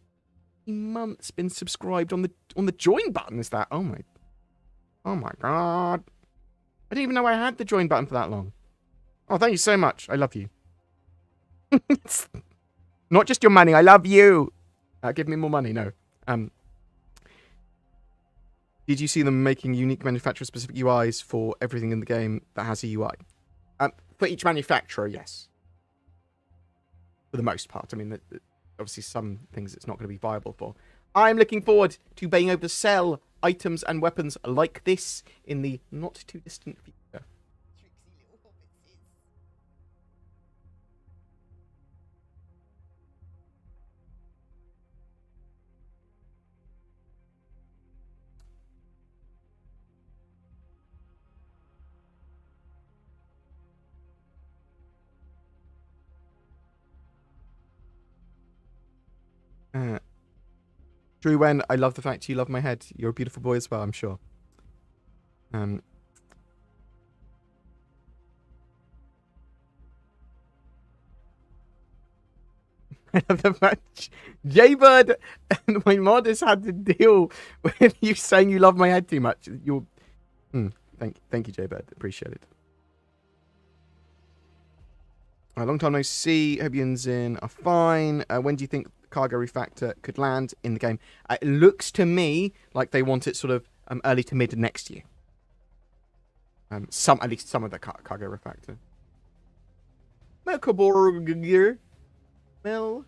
40 months been subscribed on the join button, is that? Oh my god. I didn't even know I had the join button for that long. Oh, thank you so much. I love you. Not just your money, I love you. Give me more money, no. Did you see them making unique manufacturer-specific UIs for everything in the game that has a UI? For each manufacturer, yes. For the most part. I mean, obviously some things it's not going to be viable for. I'm looking forward to being able to sell items and weapons like this in the not-too-distant future. Drew Wen, I love the fact you love my head. You're a beautiful boy as well, I'm sure. I love the fact Jaybird and my mod has had to deal with you saying you love my head too much. You're thank you, Jaybird. Appreciate it. A long time no see. Hope you and Zin are fine. When do you think cargo refactor could land in the game? It looks to me like they want it sort of early to mid next year. At least some of the cargo refactor. BoredGamer. Mel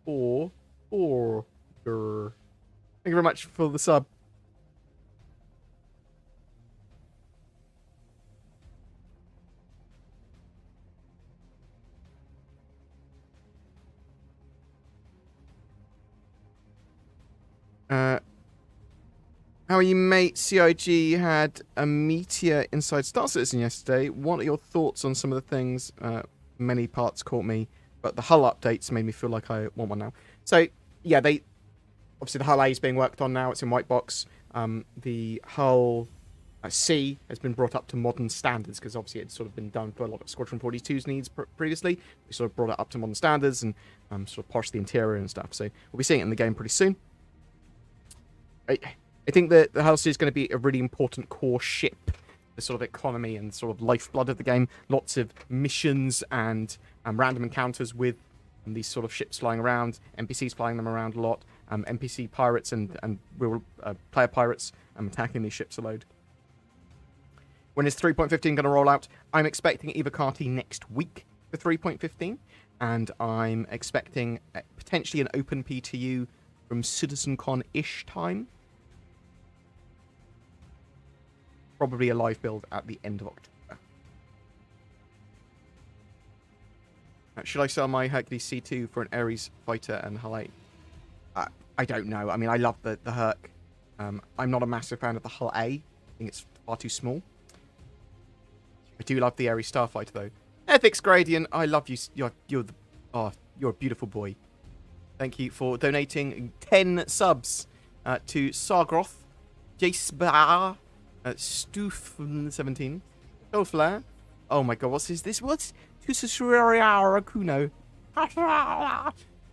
or Thank you very much for the sub. How are you, mate? CIG had a meteor inside Star Citizen yesterday. What are your thoughts on some of the things? Many parts caught me, but the hull updates made me feel like I want one now. So, yeah, obviously the hull A is being worked on now. It's in white box. The hull C has been brought up to modern standards because obviously it's sort of been done for a lot of Squadron 42's needs previously. We sort of brought it up to modern standards and sort of polished the interior and stuff. So we'll be seeing it in the game pretty soon. I think that the hull C is going to be a really important core ship, the sort of economy and sort of lifeblood of the game. Lots of missions and random encounters with these sort of ships flying around, NPCs flying them around a lot, NPC pirates and real player pirates attacking these ships a load. When is 3.15 going to roll out? I'm expecting Eva Carty next week for 3.15, and I'm expecting potentially an open PTU from CitizenCon-ish time. Probably a live build at the end of October. Should I sell my Hercules C2 for an Ares fighter and Hull 8? I don't know. I mean, I love the Herc. I'm not a massive fan of the Hull A. I think it's far too small. I do love the Ares Starfighter, though. Ethics Gradient, I love you. You're a beautiful boy. Thank you for donating 10 subs to Sargroth, Jacebar, Stoof17, Dolfla. Oh my god, what's this? What's Tususuriara Kuno?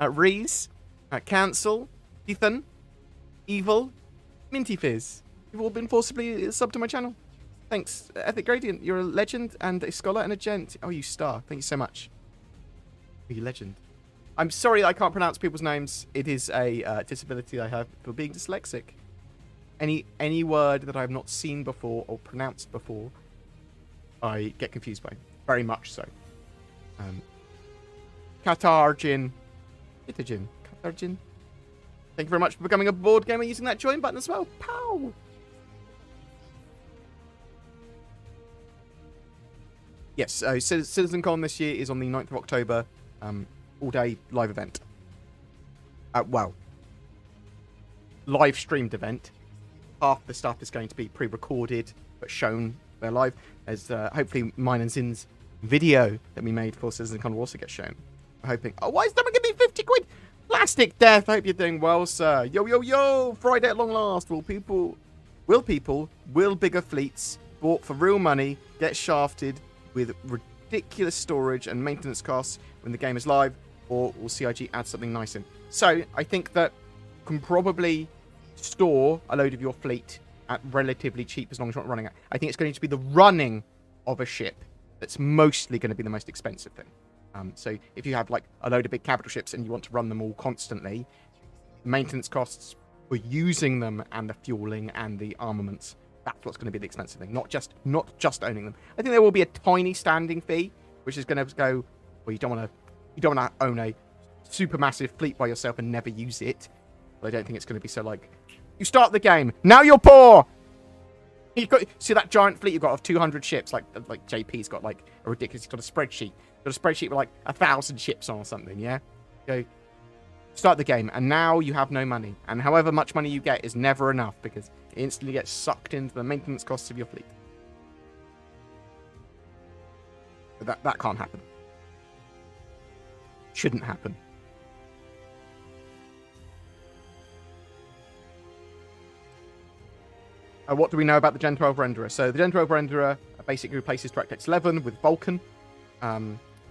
Reese, Cancel, Ethan, Evil, Minty Fizz. You've all been forcibly subbed to my channel. Thanks, Ethic Gradient. You're a legend and a scholar and a gent. Oh, you star. Thank you so much. Oh, you legend. I'm sorry I can't pronounce people's names. It is a disability I have for being dyslexic. Any word that I've not seen before or pronounced before, I get confused by. Very much so. Katarjin. Katarjin. Katarjin. Thank you very much for becoming a board gamer using that join button as well. Pow! Yes, so CitizenCon this year is on the 9th of October. All-day live event. Well, live streamed event. Half the stuff is going to be pre-recorded, but shown there live. As hopefully mine and Zin's video that we made for CitizenCon will also get shown. I'm hoping. Oh, why is someone giving me 50 quid? Plastic Death, I hope you're doing well, sir. Yo, yo, yo! Friday at long last. Will bigger fleets bought for real money get shafted with ridiculous storage and maintenance costs when the game is live, or will CIG add something nice in? So, I think that you can probably store a load of your fleet at relatively cheap as long as you're not running it. I think it's going to be the running of a ship that's mostly going to be the most expensive thing. So if you have like a load of big capital ships and you want to run them all constantly, maintenance costs for using them and the fueling and the armaments, that's what's going to be the expensive thing, not just owning them. I think there will be a tiny standing fee, which is going to go, well, you don't want to own a supermassive fleet by yourself and never use it. But I don't think it's going to be so like, you start the game, now you're poor. See that giant fleet you've got of 200 ships, like JP's got like a ridiculous, he's got a spreadsheet. Got a spreadsheet with like 1,000 ships on or something, yeah? Go start the game, and now you have no money. And however much money you get is never enough because it instantly gets sucked into the maintenance costs of your fleet. But that can't happen. Shouldn't happen. What do we know about the Gen 12 renderer? So the Gen 12 renderer basically replaces DirectX 11 with Vulkan,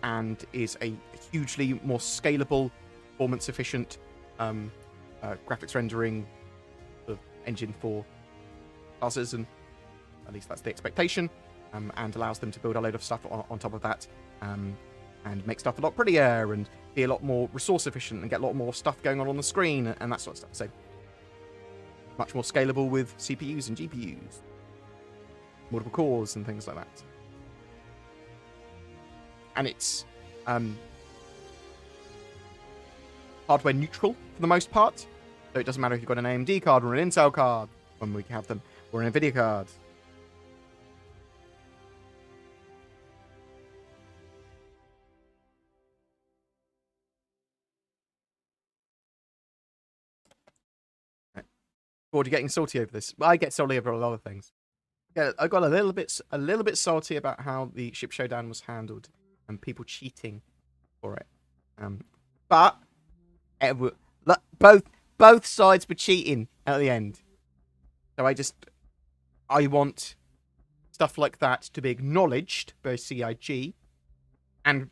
and is a hugely more scalable, performance-efficient graphics rendering engine for classes, and at least that's the expectation, and allows them to build a load of stuff on top of that, and make stuff a lot prettier and be a lot more resource efficient and get a lot more stuff going on the screen and that sort of stuff. So much more scalable with CPUs and GPUs, multiple cores and things like that. And it's hardware neutral for the most part. So it doesn't matter if you've got an AMD card or an Intel card, when we have them, or an NVIDIA card. Or are you getting salty over this? Well, I get salty over a lot of things. Yeah, I got a little bit salty about how the ship showdown was handled and people cheating for it. But both sides were cheating at the end. So I want stuff like that to be acknowledged by CIG and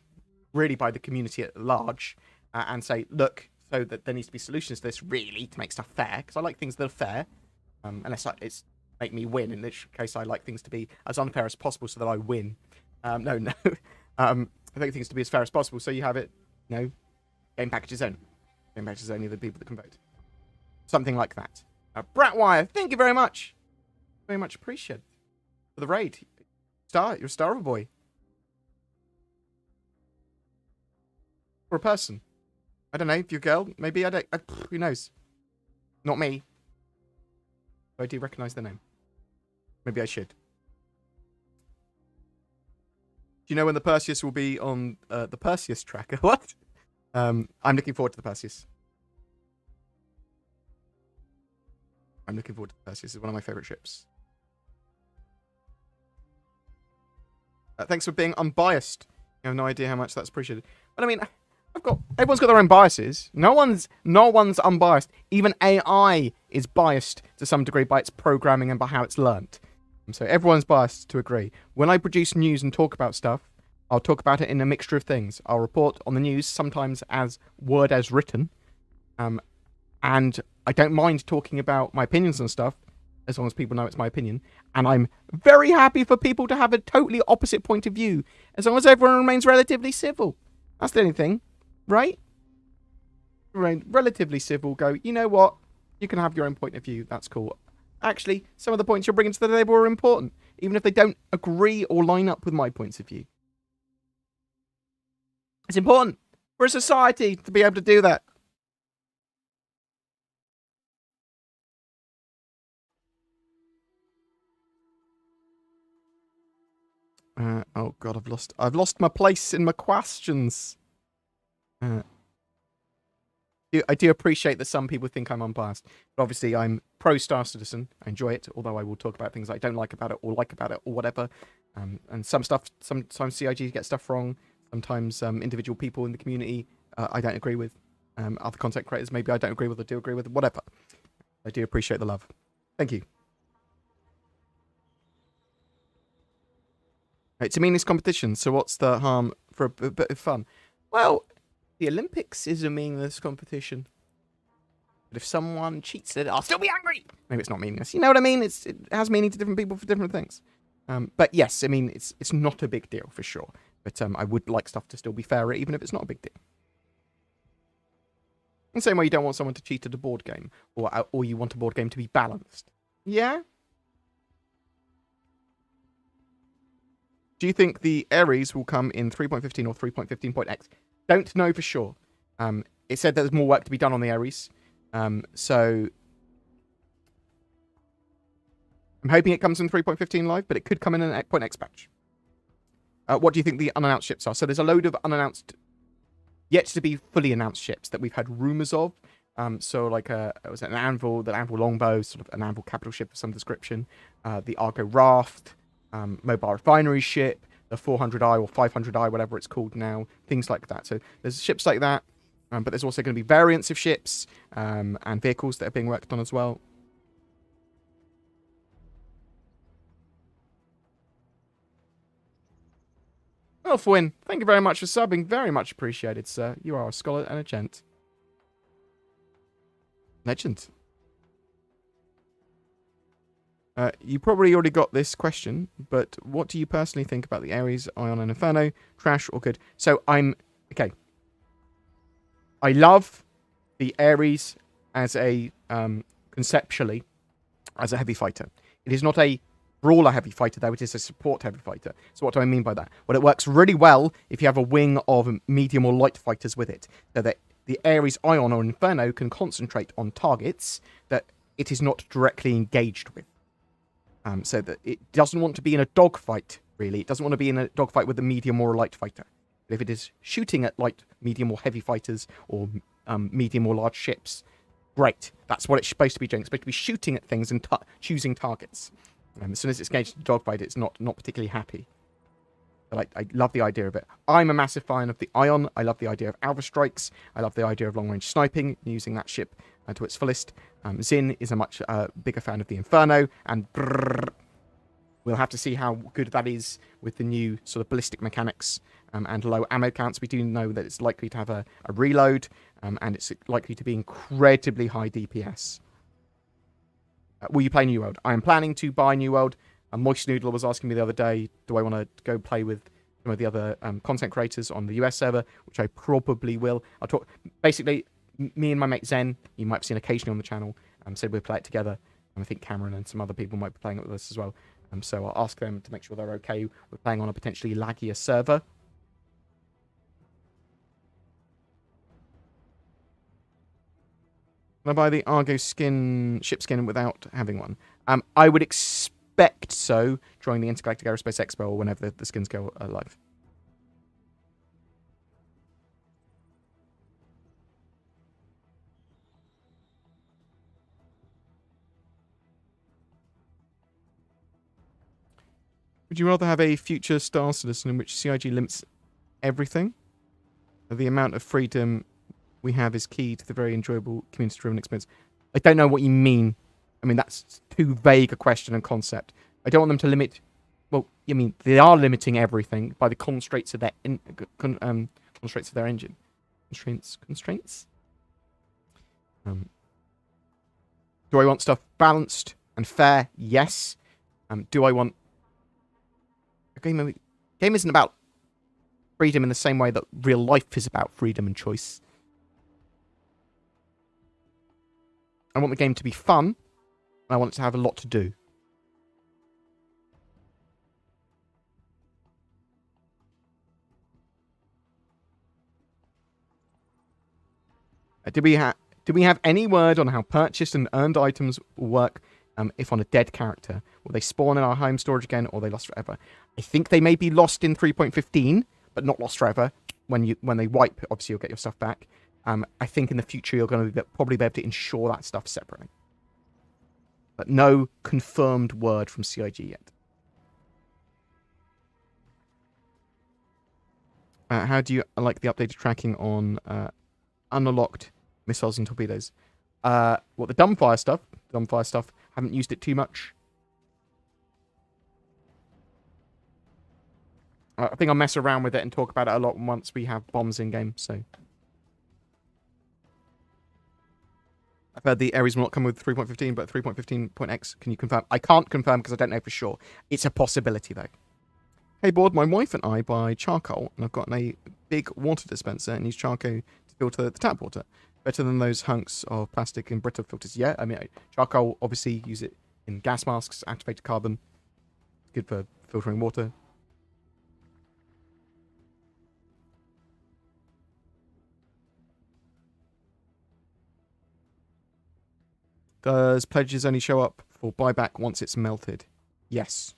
really by the community at large, and say, look, so that there needs to be solutions to this, really, to make stuff fair, because I like things that are fair, unless it's make me win, in which case I like things to be as unfair as possible so that I win. No. I like things to be as fair as possible, so you have it, game packages only. Game packages only the people that can vote. Something like that. Bratwire, thank you very much. Very much appreciated for the raid. You're a star of a boy. For a person. I don't know, if you're a girl, maybe, who knows? Not me. But I do recognise the name. Maybe I should. Do you know when the Perseus will be on the Perseus tracker? What? I'm looking forward to the Perseus. I'm looking forward to the Perseus. It's one of my favourite ships. Thanks for being unbiased. I have no idea how much that's appreciated. But I mean, everyone's got their own biases. No one's unbiased. Even AI is biased to some degree by its programming and by how it's learnt. So everyone's biased to agree. When I produce news and talk about stuff, I'll talk about it in a mixture of things. I'll report on the news, sometimes as word as written. And I don't mind talking about my opinions and stuff, as long as people know it's my opinion. And I'm very happy for people to have a totally opposite point of view, as long as everyone remains relatively civil. That's the only thing, right? Relatively civil, go, you know what? You can have your own point of view. That's cool. Actually, some of the points you're bringing to the table are important, even if they don't agree or line up with my points of view. It's important for a society to be able to do that. Oh god, I've lost my place in my questions. I do appreciate that some people think I'm unbiased, but obviously I'm pro Star Citizen. I enjoy it, although I will talk about things I don't like about it or like about it or whatever. And sometimes CIG get stuff wrong. Sometimes individual people in the community I don't agree with. Other content creators maybe I don't agree with or do agree with. Whatever. I do appreciate the love. Thank you. It's a meaningless competition, so what's the harm for a bit of fun? Well, the Olympics is a meaningless competition. But if someone cheats it, I'll still be angry! Maybe it's not meaningless. You know what I mean? It has meaning to different people for different things. But yes, I mean, it's not a big deal, for sure. But I would like stuff to still be fairer, even if it's not a big deal. In the same way you don't want someone to cheat at a board game. Or you want a board game to be balanced. Yeah? Do you think the Ares will come in 3.15 or 3.15.x? Don't know for sure. It said there's more work to be done on the Ares. So I'm hoping it comes in 3.15 live, but it could come in an .x patch. What do you think the unannounced ships are? So there's a load of unannounced, yet to be fully announced ships that we've had rumors of. So like it was an Anvil, the Anvil Longbow, sort of an Anvil capital ship of some description. The Argo Raft. Mobile refinery ship, the 400i or 500i, whatever it's called now, things like that. So there's ships like that, but there's also going to be variants of ships and vehicles that are being worked on as well. Elfwin, thank you very much for subbing. Very much appreciated, sir. You are a scholar and a gent. Legend. You probably already got this question, but what do you personally think about the Ares, Ion, and Inferno? Trash or good? So okay. I love the Ares as a, conceptually, as a heavy fighter. It is not a brawler heavy fighter, though. It is a support heavy fighter. So what do I mean by that? Well, it works really well if you have a wing of medium or light fighters with it. So that the Ares, Ion, or Inferno can concentrate on targets that it is not directly engaged with. So that it doesn't want to be in a dogfight, really. It doesn't want to be in a dogfight with a medium or a light fighter. But if it is shooting at light, medium, or heavy fighters, or medium or large ships, great. That's what it's supposed to be doing. It's supposed to be shooting at things and choosing targets. As soon as it's engaged in a dogfight, it's not particularly happy. But I love the idea of it. I'm a massive fan of the Ion. I love the idea of Alpha Strikes. I love the idea of long-range sniping, using that ship to its fullest. Zin is a much bigger fan of the Inferno, and we'll have to see how good that is with the new sort of ballistic mechanics and low ammo counts. We do know that it's likely to have a reload, and it's likely to be incredibly high DPS. Will you play New World? I am planning to buy New World. Moist Noodle was asking me the other day, do I want to go play with some of the other content creators on the US server, which I probably will. I'll talk. Basically, me and my mate Zen, you might have seen occasionally on the channel, said we'd play it together. And I think Cameron and some other people might be playing it with us as well. So I'll ask them to make sure they're okay with playing on a potentially laggier server. Can I buy the Argo ship skin without having one? I would expect so during the Intergalactic Aerospace Expo or whenever the skins go live. Would you rather have a future Star Citizen in which CIG limits everything? The amount of freedom we have is key to the very enjoyable community-driven experience. I don't know what you mean. I mean, that's too vague a question and concept. I don't want them to limit... Well, I mean, they are limiting everything by the constraints of their constraints of their engine. Constraints? Do I want stuff balanced and fair? Yes. Do I want... Game isn't about freedom in the same way that real life is about freedom and choice. I want the game to be fun, and I want it to have a lot to do. Do we have any word on how purchased and earned items work if on a dead character? Will they spawn in our home storage again, or are they lost forever? I think they may be lost in 3.15, but not lost forever. When they wipe, obviously you'll get your stuff back. I think in the future you're going to probably be able to ensure that stuff separately. But no confirmed word from CIG yet. How do you like the updated tracking on unlocked missiles and torpedoes? The dumbfire stuff. Haven't used it too much. I think I'll mess around with it and talk about it a lot once we have bombs in game. So I've heard the Ares will not come with 3.15, but 3.15.x. Can you confirm? I can't confirm because I don't know for sure. It's a possibility though. Hey Bored, my wife and I buy charcoal, and I've gotten a big water dispenser and use charcoal to filter the tap water. Better than those hunks of plastic and brittle filters. Yeah, I mean, charcoal, obviously, use it in gas masks, activated carbon. It's good for filtering water. Does pledges only show up for buyback once it's melted? Yes.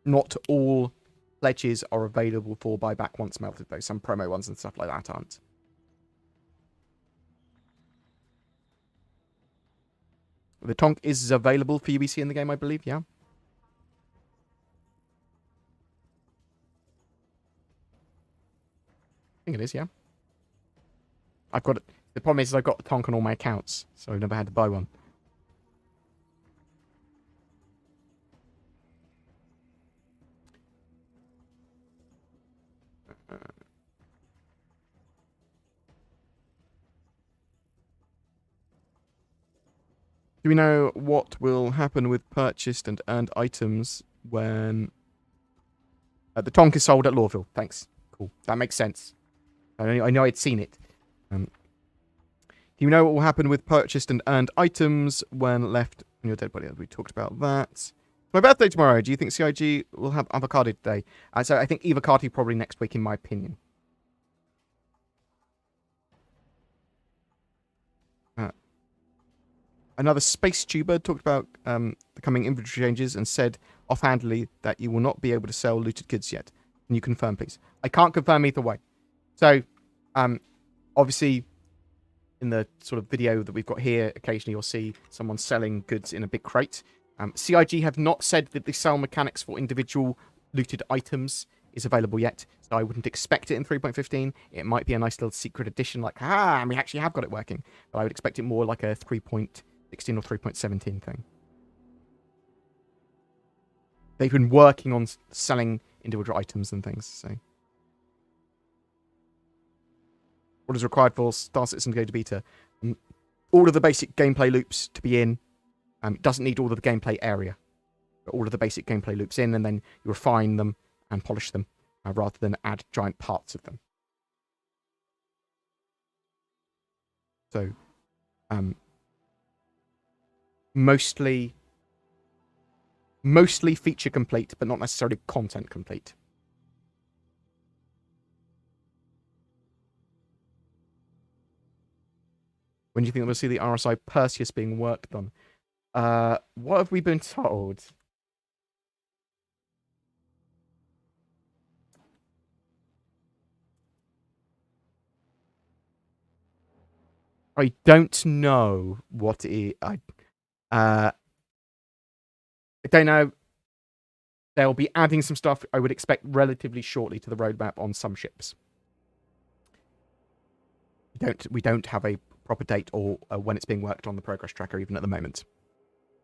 Not all pledges are available for buyback once melted, though. Some promo ones and stuff like that aren't. The Tonk is available for UBC in the game, I believe, yeah? I think it is, yeah. I've got it. The problem is I've got the Tonk on all my accounts, so I've never had to buy one. Do we know what will happen with purchased and earned items when the Tonk is sold at Lawville? Thanks. Cool. That makes sense. I know I'd seen it. Do you know what will happen with purchased and earned items when left on your dead body? We talked about that. It's my birthday tomorrow. Do you think CIG will have avocado today? So I think avocado probably next week, in my opinion. Another space tuber talked about the coming inventory changes and said offhandedly that you will not be able to sell looted goods yet. Can you confirm, please? I can't confirm either way. So, obviously, in the sort of video that we've got here, occasionally you'll see someone selling goods in a big crate. CIG have not said that the sale mechanics for individual looted items is available yet, so I wouldn't expect it in 3.15. It might be a nice little secret edition, like, and we actually have got it working. But I would expect it more like a 3.16 or 3.17 thing. They've been working on selling individual items and things, so. What is required for Star Citizen to go to beta? All of the basic gameplay loops to be in. It doesn't need all of the gameplay area. But all of the basic gameplay loops in, and then you refine them and polish them, rather than add giant parts of them. So, mostly feature complete, but not necessarily content complete. When do you think we'll see the RSI Perseus being worked on? What have we been told? I don't know what it. I don't know. They'll be adding some stuff, I would expect, relatively shortly to the roadmap on some ships. We don't have a proper date or when it's being worked on the progress tracker even at the moment.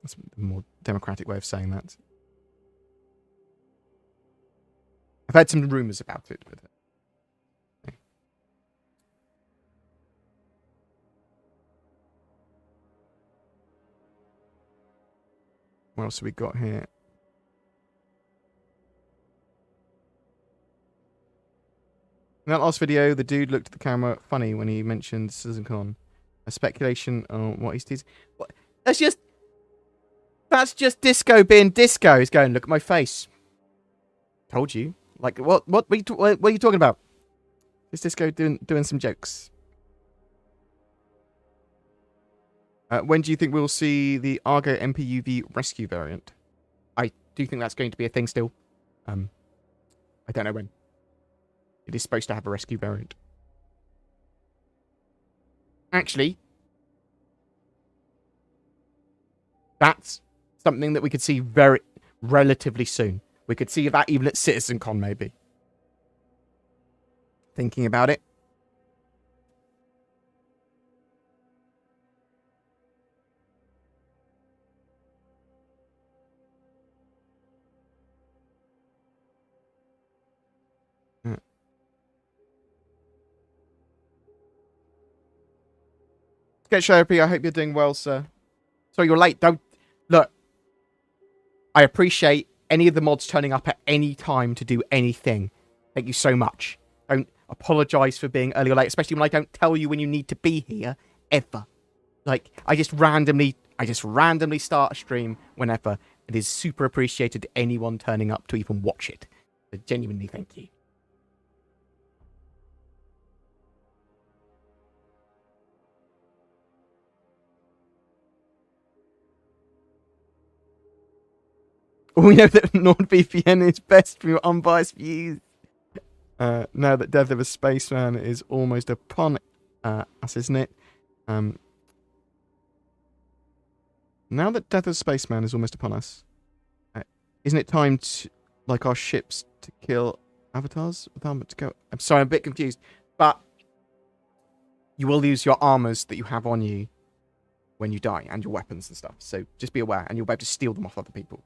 That's a more democratic way of saying that. I've had some rumours about it, but okay. What else have we got here? In that last video, the dude looked at the camera funny when he mentioned CitizenCon. A speculation on what he's teasing. What? That's just Disco being Disco. He's going, look at my face. Told you. Like, what are you talking about? Is Disco doing some jokes? When do you think we'll see the Argo MPUV rescue variant? I do think that's going to be a thing still. I don't know when. It is supposed to have a rescue variant. Actually, that's something that we could see very relatively soon. We could see that even at CitizenCon, maybe. Thinking about it. Get Sherpy, I hope you're doing well, sir. Sorry, you're late. Don't look. I appreciate any of the mods turning up at any time to do anything. Thank you so much. Don't apologise for being early or late, especially when I don't tell you when you need to be here, ever. Like, I just randomly start a stream whenever. It is super appreciated to anyone turning up to even watch it. So genuinely, thank you. We know that NordVPN is best for your unbiased views. Now that Death of a Spaceman is almost upon us, isn't it? Now that Death of a Spaceman is almost upon us, isn't it time to, like our ships, to kill avatars? I'm sorry, I'm a bit confused. But you will lose your armors that you have on you when you die, and your weapons and stuff. So just be aware, and you'll be able to steal them off other people.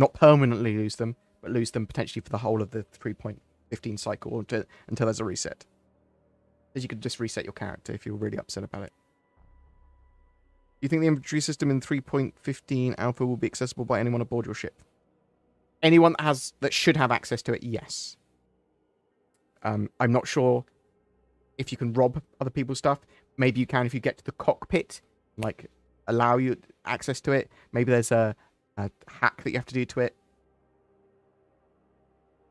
Not permanently lose them, but lose them potentially for the whole of the 3.15 cycle until there's a reset. As you could just reset your character if you're really upset about it. you think the inventory system in 3.15 alpha will be accessible by anyone aboard your ship? Anyone that should have access to it, yes. I'm not sure if you can rob other people's stuff. Maybe you can if you get to the cockpit, like allow you access to it. Maybe there's a hack that you have to do to it.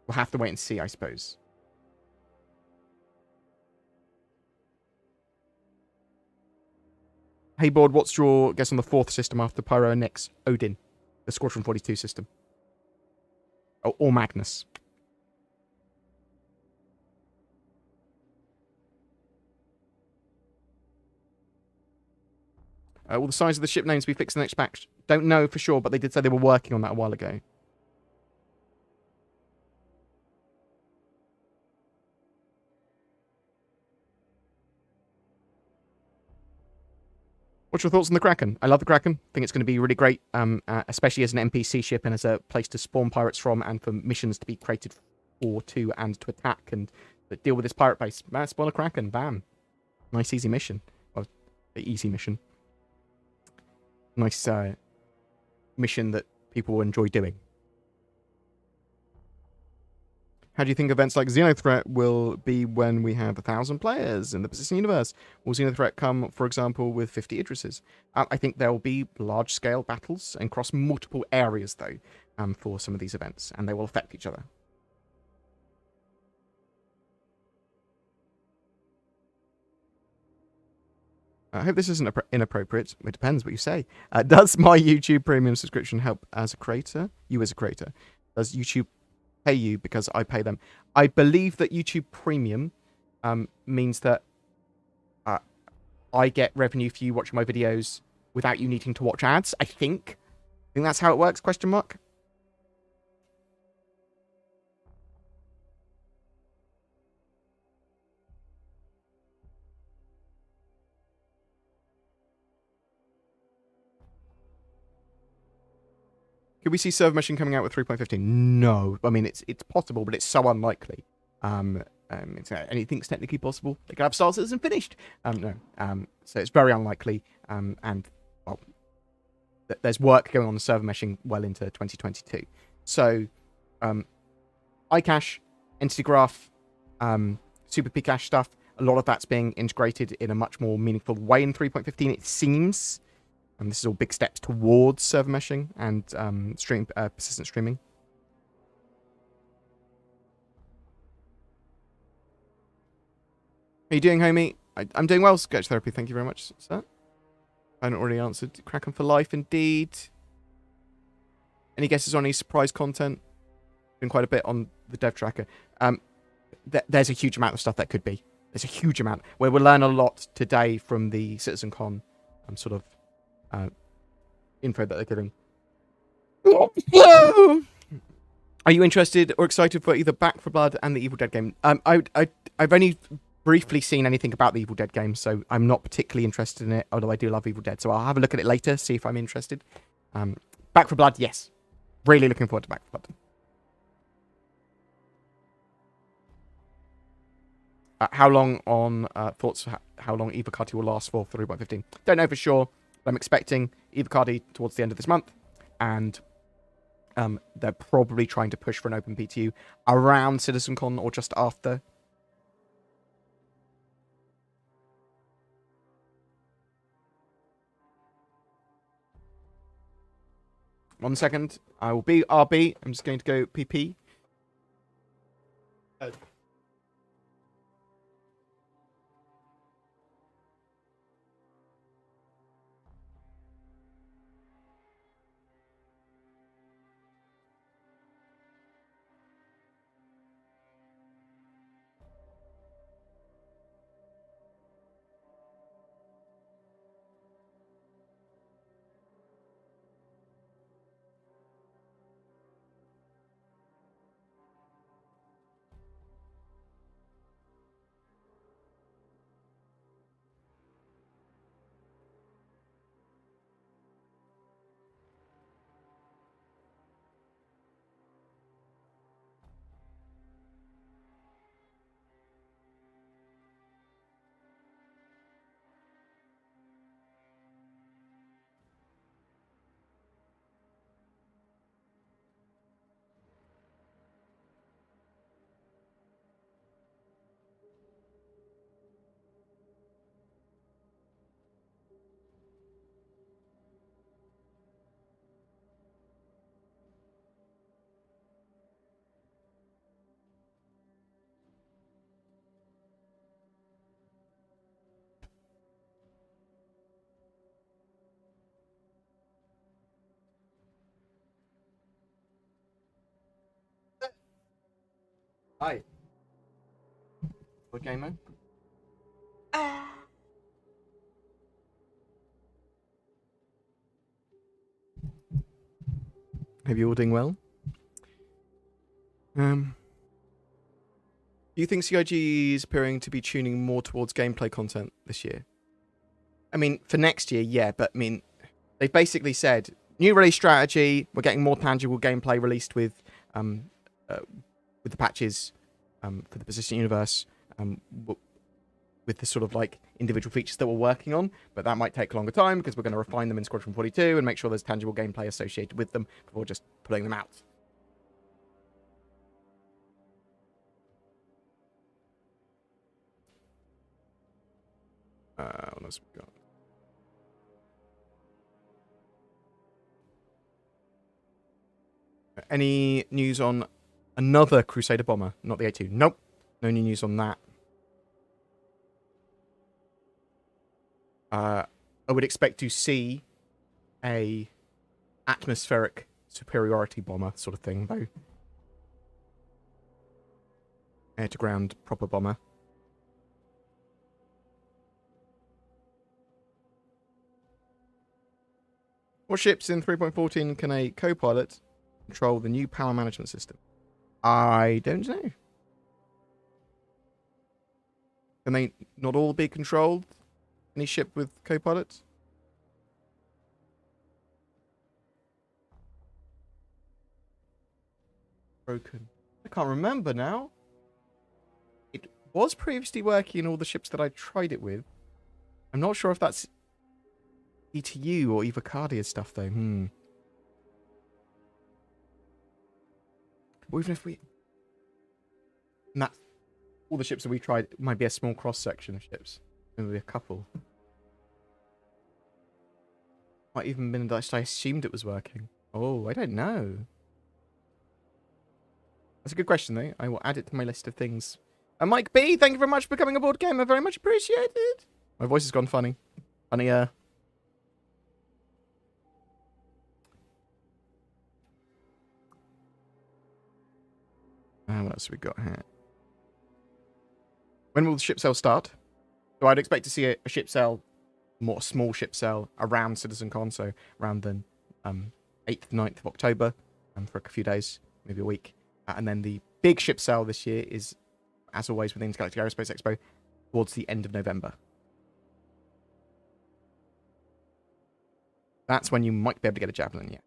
We'll have to wait and see, I suppose. Hey, Board, what's your guess on the 4th system after Pyro and Nyx? Odin, the Squadron 42 system. Oh, or Magnus. Will the size of the ship names be fixed in the next patch? Don't know for sure, but they did say they were working on that a while ago. What's your thoughts on the Kraken? I love the Kraken. I think it's going to be really great, especially as an NPC ship and as a place to spawn pirates from and for missions to be created for, to, and to attack and deal with this pirate base. Spawn a Kraken. Bam. Nice, easy mission. Well, easy mission. Nice mission that people will enjoy doing. How do you think events like Xenothreat will be when we have 1,000 players in the Persistent Universe? Will Xenothreat come, for example, with 50 Idrises? I think there will be large-scale battles and cross multiple areas, though, for some of these events, and they will affect each other. I hope this isn't inappropriate. It depends what you say. Does my YouTube Premium subscription help as a creator? You as a creator? Does YouTube pay you because I pay them? I believe that YouTube Premium means that I get revenue for you watching my videos without you needing to watch ads. I think that's how it works, question mark. Could we see server meshing coming out with 3.15? No. I mean, it's possible, but it's so unlikely. Anything's technically possible. They could have Star Citizen finished. No. So it's very unlikely. And, well, there's work going on the server meshing well into 2022. So, iCache, Entity Graph, Super Pcache stuff, a lot of that's being integrated in a much more meaningful way in 3.15, it seems. And this is all big steps towards server meshing and persistent streaming. How are you doing, homie? I'm doing well, Sketch Therapy. Thank you very much, sir. I hadn't already answered. Kraken for life, indeed. Any guesses on any surprise content? Been quite a bit on the dev tracker. There's a huge amount of stuff that could be. There's a huge amount. Where we'll learn a lot today from the CitizenCon sort of info that they're giving. Are you interested or excited for either Back 4 Blood and the Evil Dead game? I've only briefly seen anything about the Evil Dead game, so I'm not particularly interested in it, although I do love Evil Dead, so I'll have a look at it later, see if I'm interested. Back 4 Blood, yes. Really looking forward to Back 4 Blood. How long on thoughts? How long Evocati will last for 3.15? Don't know for sure. I'm expecting Evocati towards the end of this month, and they're probably trying to push for an open PTU around CitizenCon or just after. One second. I will be RB. I'm just going to go PP. Hi. BoredGamer. Hope you're all doing well. Do you think CIG is appearing to be tuning more towards gameplay content this year? I mean, for next year, yeah, but I mean, they've basically said new release strategy. We're getting more tangible gameplay released with the patches for the persistent universe, with the sort of like individual features that we're working on. But that might take a longer time because we're going to refine them in Squadron 42 and make sure there's tangible gameplay associated with them before just putting them out. What else we got? Any news on another Crusader bomber? Not the A2. Nope. No new news on that. I would expect to see a atmospheric superiority bomber sort of thing, though. Air-to-ground proper bomber. What ships in 3.14 can a co-pilot control the new power management system? I don't know. Can they not all be controlled? Any ship with co-pilots? Broken. I can't remember now. It was previously working in all the ships that I tried it with. I'm not sure if that's ETU or Evocardia stuff, though. Or even if we... And that's all the ships that we tried. It might be a small cross-section of ships. Maybe a couple. Might even been that I assumed it was working. Oh, I don't know. That's a good question, though. I will add it to my list of things. And Mike B, thank you very much for becoming a BoredGamer. Very much appreciated. My voice has gone funny. Funnier. What else have we got here? When will the ship sale start? So I'd expect to see a ship sale, more small ship sale, around CitizenCon, so around the 8th, 9th of October, for a few days, maybe a week. And then the big ship sale this year is, as always, with the Intergalactic Aerospace Expo, towards the end of November. That's when you might be able to get a Javelin, yeah.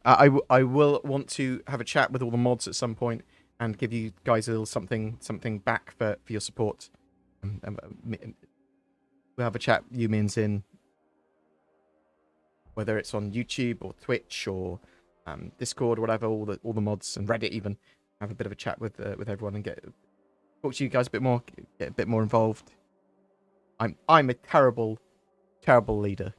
I will want to have a chat with all the mods at some point and give you guys a little something back for your support. We'll have a chat, you means in, whether it's on YouTube or Twitch or Discord or whatever, all the mods and Reddit even, have a bit of a chat with everyone and talk to you guys a bit more, get a bit more involved. I'm a terrible leader.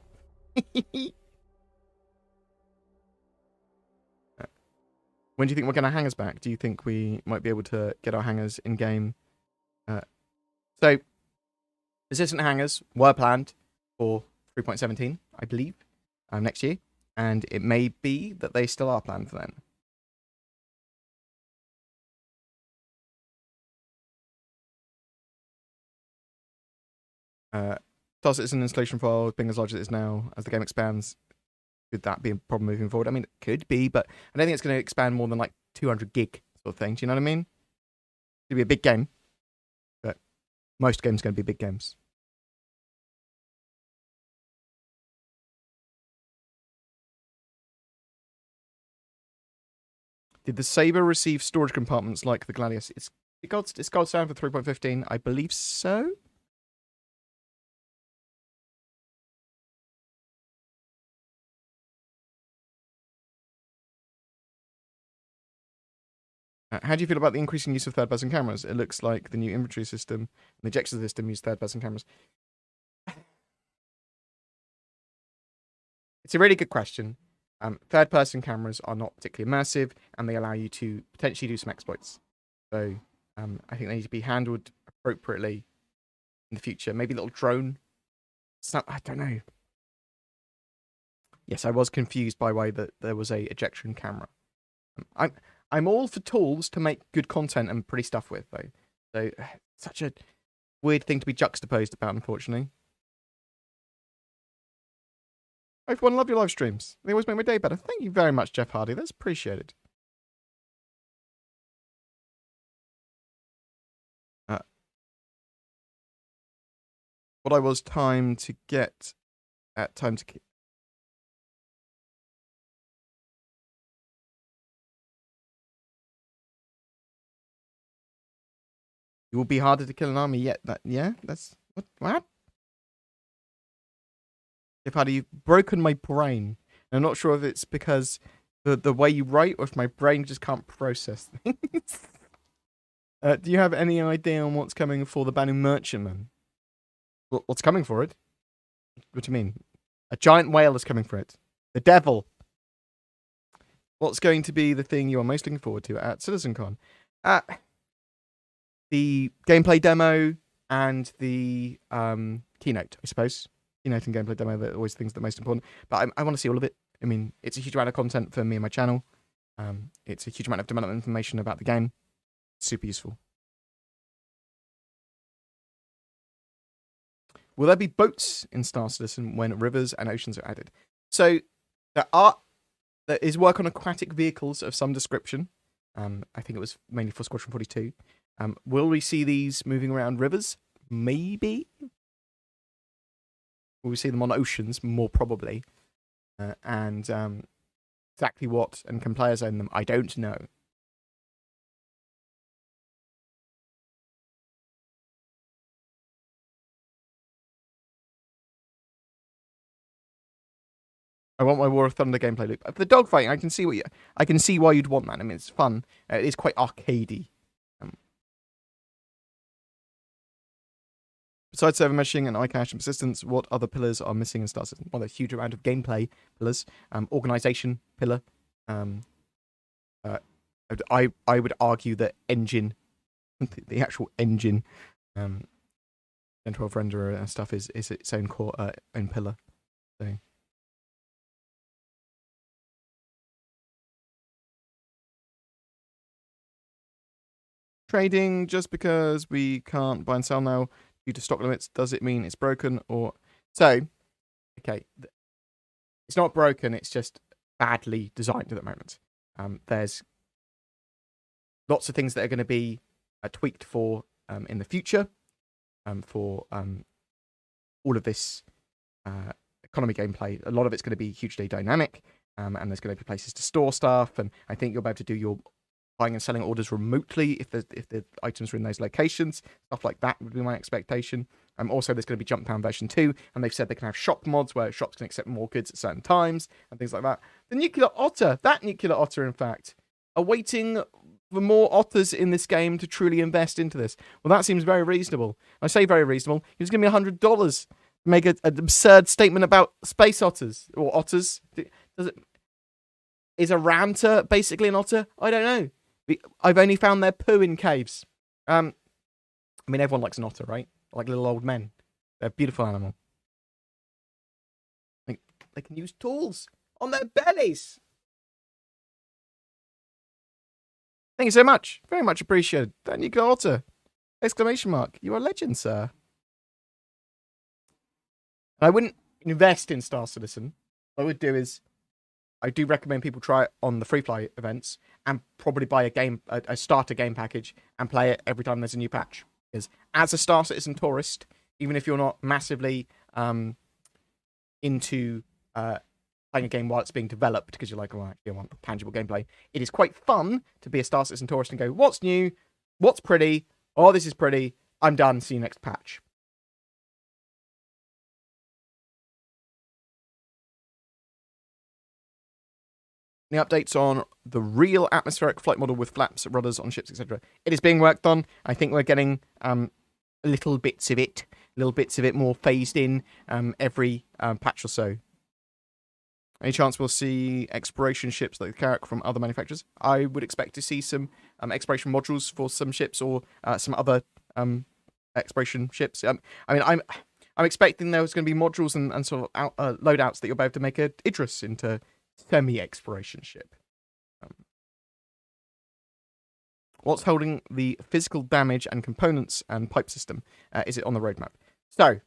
When do you think we're going to hang us back? Do you think we might be able to get our hangers in game? So, persistent hangers were planned for 3.17, I believe, next year. And it may be that they still are planned for then. Star Citizen installation file being as large as it is now, as the game expands, could that be a problem moving forward? I mean, it could be, but I don't think it's going to expand more than like 200 gig sort of thing. Do you know what I mean? It's going to be a big game, but most games are going to be big games. Did the Saber receive storage compartments like the Gladius? It's gold standard for 3.15, I believe so. How do you feel about the increasing use of third-person cameras? It looks like the new inventory system and the ejection system use third-person cameras. It's a really good question. Third-person cameras are not particularly immersive, and they allow you to potentially do some exploits. So I think they need to be handled appropriately in the future. Maybe a little drone. I don't know. Yes, I was confused by why that there was a ejection camera. I'm all for tools to make good content and pretty stuff with, though. So, such a weird thing to be juxtaposed about, unfortunately. Everyone, love your live streams. They always make my day better. Thank you very much, Jeff Hardy. That's appreciated. What I was time to get at time to. It will be harder to kill an army yet. That's what? If Hardy, you've broken my brain. And I'm not sure if it's because the way you write or if my brain just can't process things. Do you have any idea on what's coming for the Banu Merchantman? What's coming for it? What do you mean? A giant whale is coming for it. The devil. What's going to be the thing you are most looking forward to at CitizenCon? The gameplay demo and the keynote, I suppose. Keynote and gameplay demo are always things that are most important. But I want to see all of it. I mean, it's a huge amount of content for me and my channel. It's a huge amount of development information about the game. It's super useful. Will there be boats in Star Citizen when rivers and oceans are added? So there is work on aquatic vehicles of some description. I think it was mainly for Squadron 42. Will we see these moving around rivers? Maybe. Will we see them on oceans? More probably. And exactly what and can players own them? I don't know. I want my War of Thunder gameplay loop. For the dogfighting, I can see why you'd want that. I mean, it's fun. It is quite arcadey. Besides server meshing and iCache and persistence, what other pillars are missing in Star Citizen? Well, there's a huge amount of gameplay pillars. Organization pillar. I would argue that engine, the actual engine, Gen 12 renderer and stuff is its own core, own pillar. So. Trading, just because we can't buy and sell now due to stock limits, does it mean it's broken? Or so, okay, it's not broken, it's just badly designed at the moment. There's lots of things that are going to be tweaked for in the future for all of this economy gameplay. A lot of it's going to be hugely dynamic, and there's going to be places to store stuff, and I think you'll be able to do your buying and selling orders remotely if the items are in those locations. Stuff like that would be my expectation. Also, there's going to be Jump Town version 2, and they've said they can have shop mods where shops can accept more goods at certain times and things like that. The Nuclear Otter, in fact, awaiting for more otters in this game to truly invest into this. Well, that seems very reasonable. I say very reasonable. He was giving me $100 to make an absurd statement about space otters or otters. Is a ramter basically an otter? I don't know. I've only found their poo in caves. I mean, everyone likes an otter, right? Like little old men. They're a beautiful animal. They can use tools on their bellies. Thank you so much. Very much appreciated. That Nuclear Otter. Exclamation mark. You are a legend, sir. I wouldn't invest in Star Citizen. What I would do is I do recommend people try it on the free fly events and probably buy a starter game package and play it every time there's a new patch. Because as a Star Citizen tourist, even if you're not massively into playing a game while it's being developed, because you're like, oh, actually, I want tangible gameplay, it is quite fun to be a Star Citizen tourist and go, what's new? What's pretty? Oh, this is pretty. I'm done. See you next patch. Any updates on the real atmospheric flight model with flaps, rudders on ships, etc.? It is being worked on. I think we're getting little bits of it more phased in every patch or so. Any chance we'll see exploration ships like the Carrack from other manufacturers? I would expect to see some exploration modules for some ships or some other exploration ships. I mean, I'm expecting there was going to be modules and sort of loadouts that you'll be able to make a Idris into semi-exploration ship. What's holding the physical damage and components and pipe system? Is it on the roadmap? So,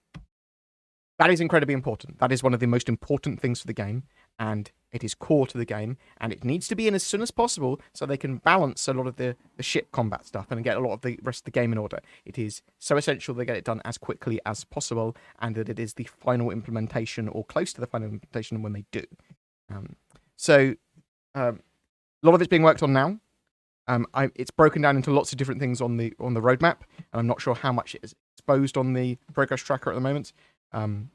that is incredibly important. That is one of the most important things for the game, and it is core to the game, and it needs to be in as soon as possible so they can balance a lot of the ship combat stuff and get a lot of the rest of the game in order. It is so essential they get it done as quickly as possible, and that it is the final implementation or close to the final implementation when they do. A lot of it's being worked on now. It's broken down into lots of different things on the roadmap, and I'm not sure how much it is exposed on the progress tracker at the moment. I'm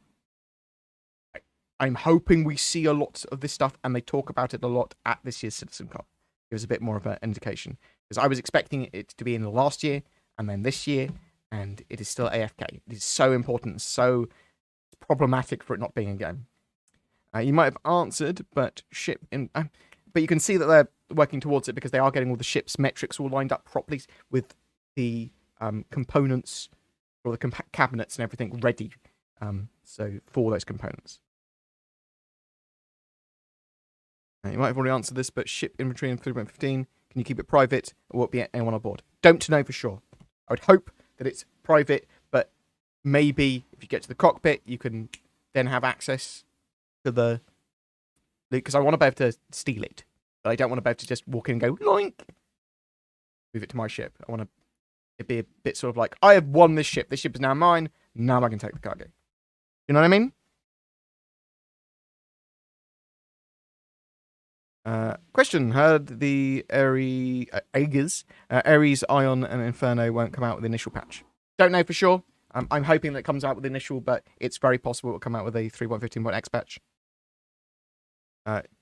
hoping we see a lot of this stuff, and they talk about it a lot at this year's CitizenCon. It was a bit more of an indication, because I was expecting it to be in the last year and then this year, and it is still AFK. It is so important, so problematic for it not being in game. You might have answered, but but you can see that they're working towards it because they are getting all the ship's metrics all lined up properly with the components or the cabinets and everything ready. So for those components. You might have already answered this, but ship inventory in 3.15, can you keep it private or won't be anyone on board? Don't know for sure. I would hope that it's private, but maybe if you get to the cockpit, you can then have access to the... Because I want to be able to steal it, but I don't want to be able to just walk in and go, loink, move it to my ship. I want it to be a bit sort of like, I have won this ship. This ship is now mine. Now I can take the cargo. You know what I mean? Question: heard the Ares, Ion, and Inferno won't come out with the initial patch. Don't know for sure. I'm hoping that it comes out with the initial, but it's very possible it will come out with a 3.15.x patch.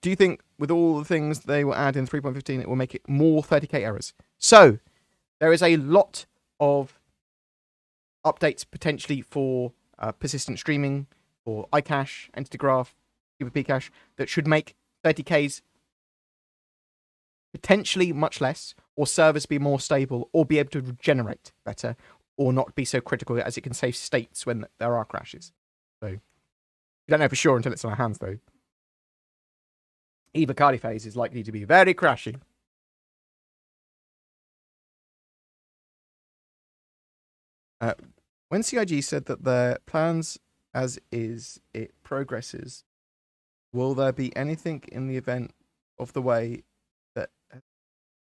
Do you think with all the things they will add in 3.15, it will make it more 30k errors? So there is a lot of updates potentially for persistent streaming, for iCache, Entity Graph, PvP cache that should make 30k's potentially much less, or servers be more stable, or be able to regenerate better, or not be so critical as it can save states when there are crashes. So you don't know for sure until it's in our hands, though. Eva Cardi phase is likely to be very crashy. When CIG said that their plans as is it progresses, will there be anything in the event of the way that...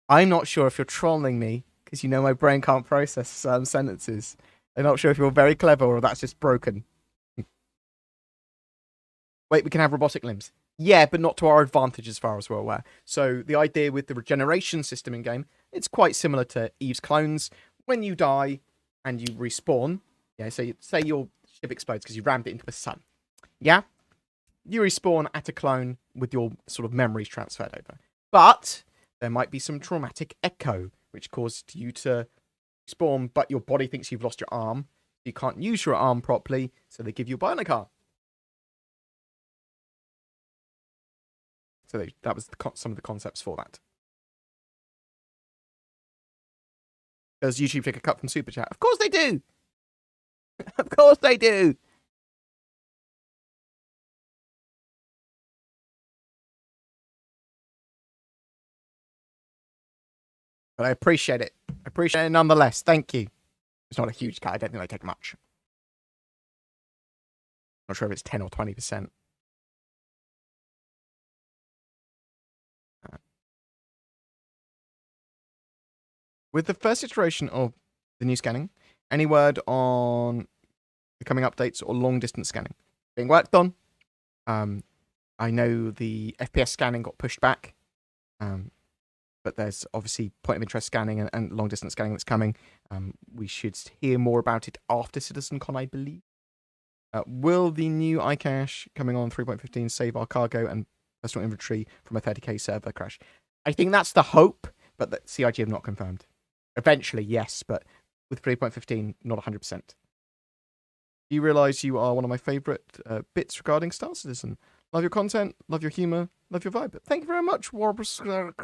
I'm not sure if you're trolling me, because you know my brain can't process certain sentences. I'm not sure if you're very clever or that's just broken. Wait, we can have robotic limbs. Yeah, but not to our advantage as far as we're aware. So the idea with the regeneration system in-game, it's quite similar to Eve's clones. When you die and you respawn, yeah, so say your ship explodes because you rammed it into the sun. Yeah? You respawn at a clone with your sort of memories transferred over. But there might be some traumatic echo, which caused you to respawn, but your body thinks you've lost your arm. You can't use your arm properly, so they give you a bionic arm. So that was some of the concepts for that. Does YouTube take a cut from Super Chat? Of course they do! Of course they do! But I appreciate it. I appreciate it nonetheless. Thank you. It's not a huge cut. I don't think they take much. Not sure if it's 10 or 20%. With the first iteration of the new scanning, any word on the coming updates or long-distance scanning being worked on? I know the FPS scanning got pushed back, but there's obviously point of interest scanning and long-distance scanning that's coming. We should hear more about it after CitizenCon, I believe. Will the new iCache coming on 3.15 save our cargo and personal inventory from a 30k server crash? I think that's the hope, but the CIG have not confirmed. Eventually, yes, but with 3.15, not 100%. Do you realise you are one of my favourite bits regarding Star Citizen? Love your content, love your humour, love your vibe. Thank you very much, Wobster.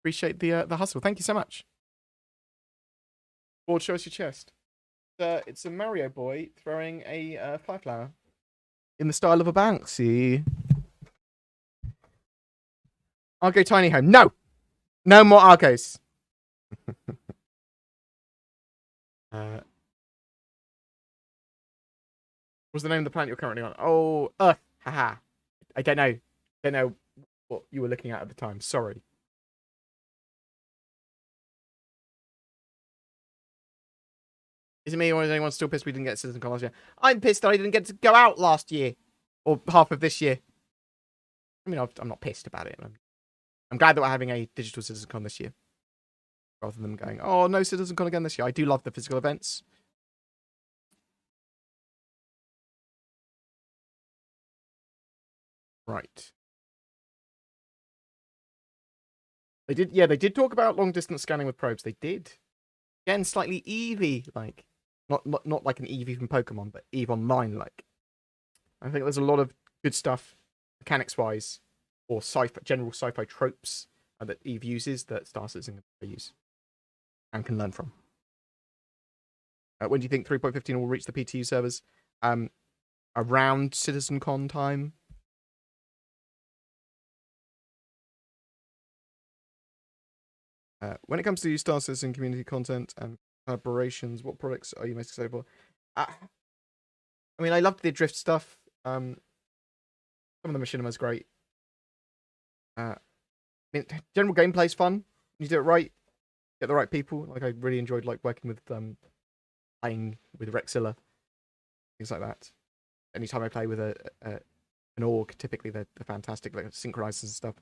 Appreciate the hustle. Thank you so much. Board, show us your chest. It's a Mario boy throwing a fire flower in the style of a Banksy. Argo tiny home. No! No more Argos. What's the name of the planet you're currently on? Oh, Earth. Haha. I don't know. Don't know what you were looking at the time. Sorry. Is it me or is anyone still pissed we didn't get CitizenCon last year? I'm pissed that I didn't get to go out last year. Or half of this year. I mean, I'm not pissed about it. I'm glad that we're having a digital CitizenCon this year. Rather than going, oh, no CitizenCon again this year. I do love the physical events. Right. They did talk about long distance scanning with probes. They did. Again, slightly Eevee, like. Not like an Eevee from Pokemon, but Eve Online, like. I think there's a lot of good stuff, mechanics-wise, or general sci-fi tropes that Eve uses that Star Citizen can use and can learn from. When do you think 3.15 will reach the PTU servers? Around CitizenCon time. When it comes to Star Citizen community content and collaborations, what products are you most excited for? I mean, I loved the Adrift stuff. Some of the Machinima's great. I mean, general gameplay's fun. You do it right, get the right people. Like, I really enjoyed like working with playing with Rexilla, things like that. Anytime I play with an org, typically they're fantastic, like synchronizers and stuff.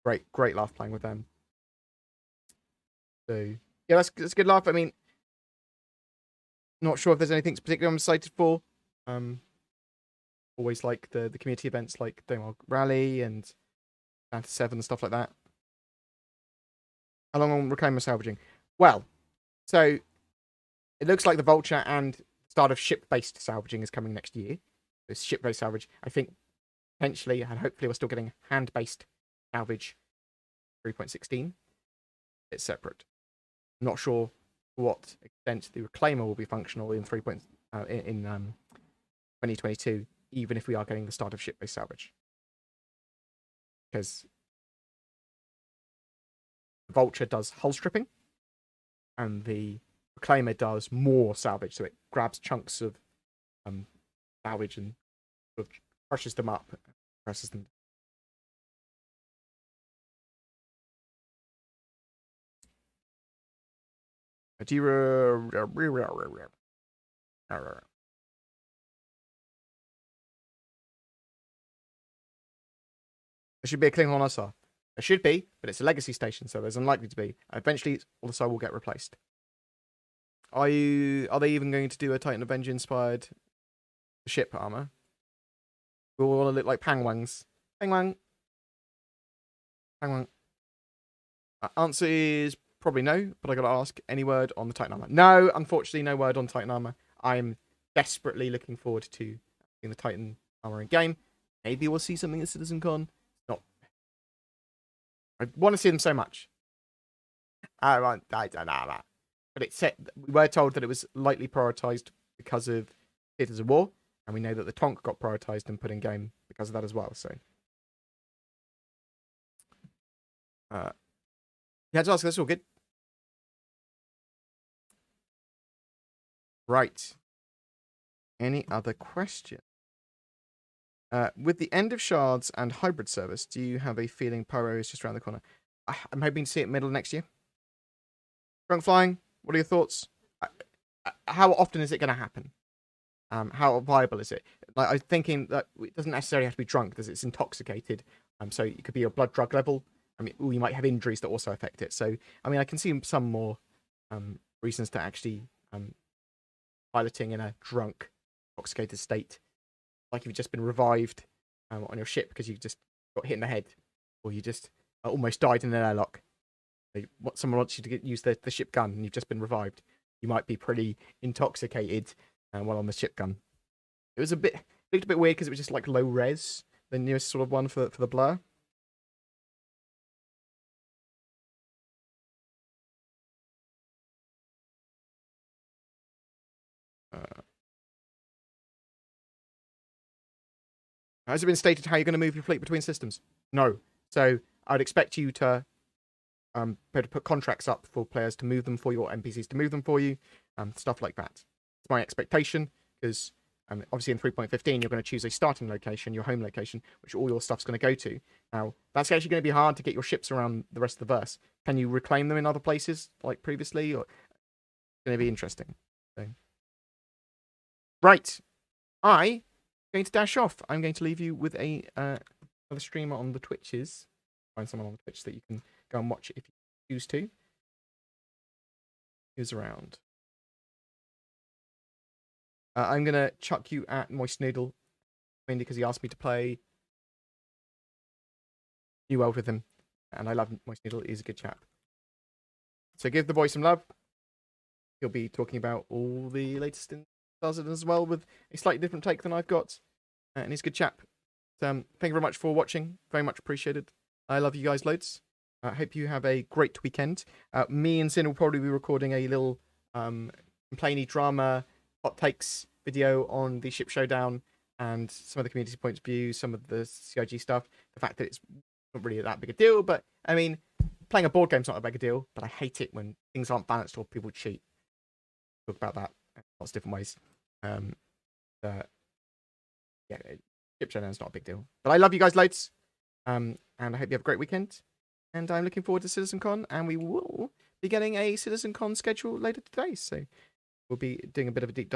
Great laugh playing with them. So yeah, that's a good laugh. I mean, not sure if there's anything particularly I'm excited for. Always like the community events like Dome Rally and Santa 7 and stuff like that. How long on Reclaimer salvaging? Well, so it looks like the Vulture and start of ship-based salvaging is coming next year. This ship-based salvage, I think, potentially and hopefully we're still getting hand-based salvage 3.16. It's separate. I'm not sure to what extent the Reclaimer will be functional in 2022, even if we are getting the start of ship-based salvage. Because the Vulture does hull stripping, and the Reclaimer does more salvage, so it grabs chunks of salvage and sort of crushes them up, presses them. There should be a Klingon SR. There should be, but it's a legacy station, so there's unlikely to be. Eventually, all the SR will get replaced. Are they even going to do a Titan Avenger inspired ship armor? We all want to look like Pangwangs. Pangwang. Answer is probably no, but I gotta ask. Any word on the Titan armor? No, unfortunately, no word on Titan armor. I'm desperately looking forward to seeing the Titan armor in game. Maybe we'll see something at CitizenCon. Not. I want to see them so much. I don't know. But it said we were told that it was lightly prioritized because of Theatres of War, and we know that the Tonk got prioritized and put in game because of that as well. So, you had to ask. That's all good. Right. Any other question? With the end of Shards and Hybrid service, do you have a feeling Pyro is just around the corner? I'm hoping to see it middle of next year. Drunk Flying, what are your thoughts? How often is it going to happen? How viable is it? Like, I'm thinking that it doesn't necessarily have to be drunk, because it's intoxicated. So it could be your blood drug level. I mean, you might have injuries that also affect it. So, I mean, I can see some more reasons to actually piloting in a drunk, intoxicated state. Like you've just been revived on your ship because you just got hit in the head, or you just almost died in an airlock. Someone wants you to use the ship gun, and you've just been revived. You might be pretty intoxicated while on the ship gun. It looked a bit weird because it was just like low res, the newest sort of one for the blur. Has it been stated how you're going to move your fleet between systems? No. So I'd expect you to be able to put contracts up for players to move them for your NPCs to move them for you, stuff like that. It's my expectation because obviously in 3.15 you're going to choose a starting location, your home location, which all your stuff's going to go to. Now that's actually going to be hard to get your ships around the rest of the verse. Can you reclaim them in other places like previously, or it's going to be interesting. So. Right, I'm going to dash off. I'm going to leave you with another streamer on the Twitches. Find someone on the Twitch that you can go and watch if you choose to. Who's around? I'm going to chuck you at Moist Noodle, mainly because he asked me to play New World with him. And I love Moist Noodle. He's a good chap. So give the boy some love. He'll be talking about all the latest in Citizen as well, with a slightly different take than I've got. And he's a good chap. So, thank you very much for watching. Very much appreciated. I love you guys loads. I hope you have a great weekend. Me and Sin will probably be recording a little complainy drama hot takes video on the ship showdown and some of the community points of view, some of the CIG stuff. The fact that it's not really that big a deal, but I mean, playing a board game's not a big a deal, but I hate it when things aren't balanced or people cheat. Talk about that in lots of different ways. Yeah, ship showdown's not a big deal. But I love you guys loads. And I hope you have a great weekend. And I'm looking forward to CitizenCon, and we will be getting a CitizenCon schedule later today. So we'll be doing a bit of a deep dive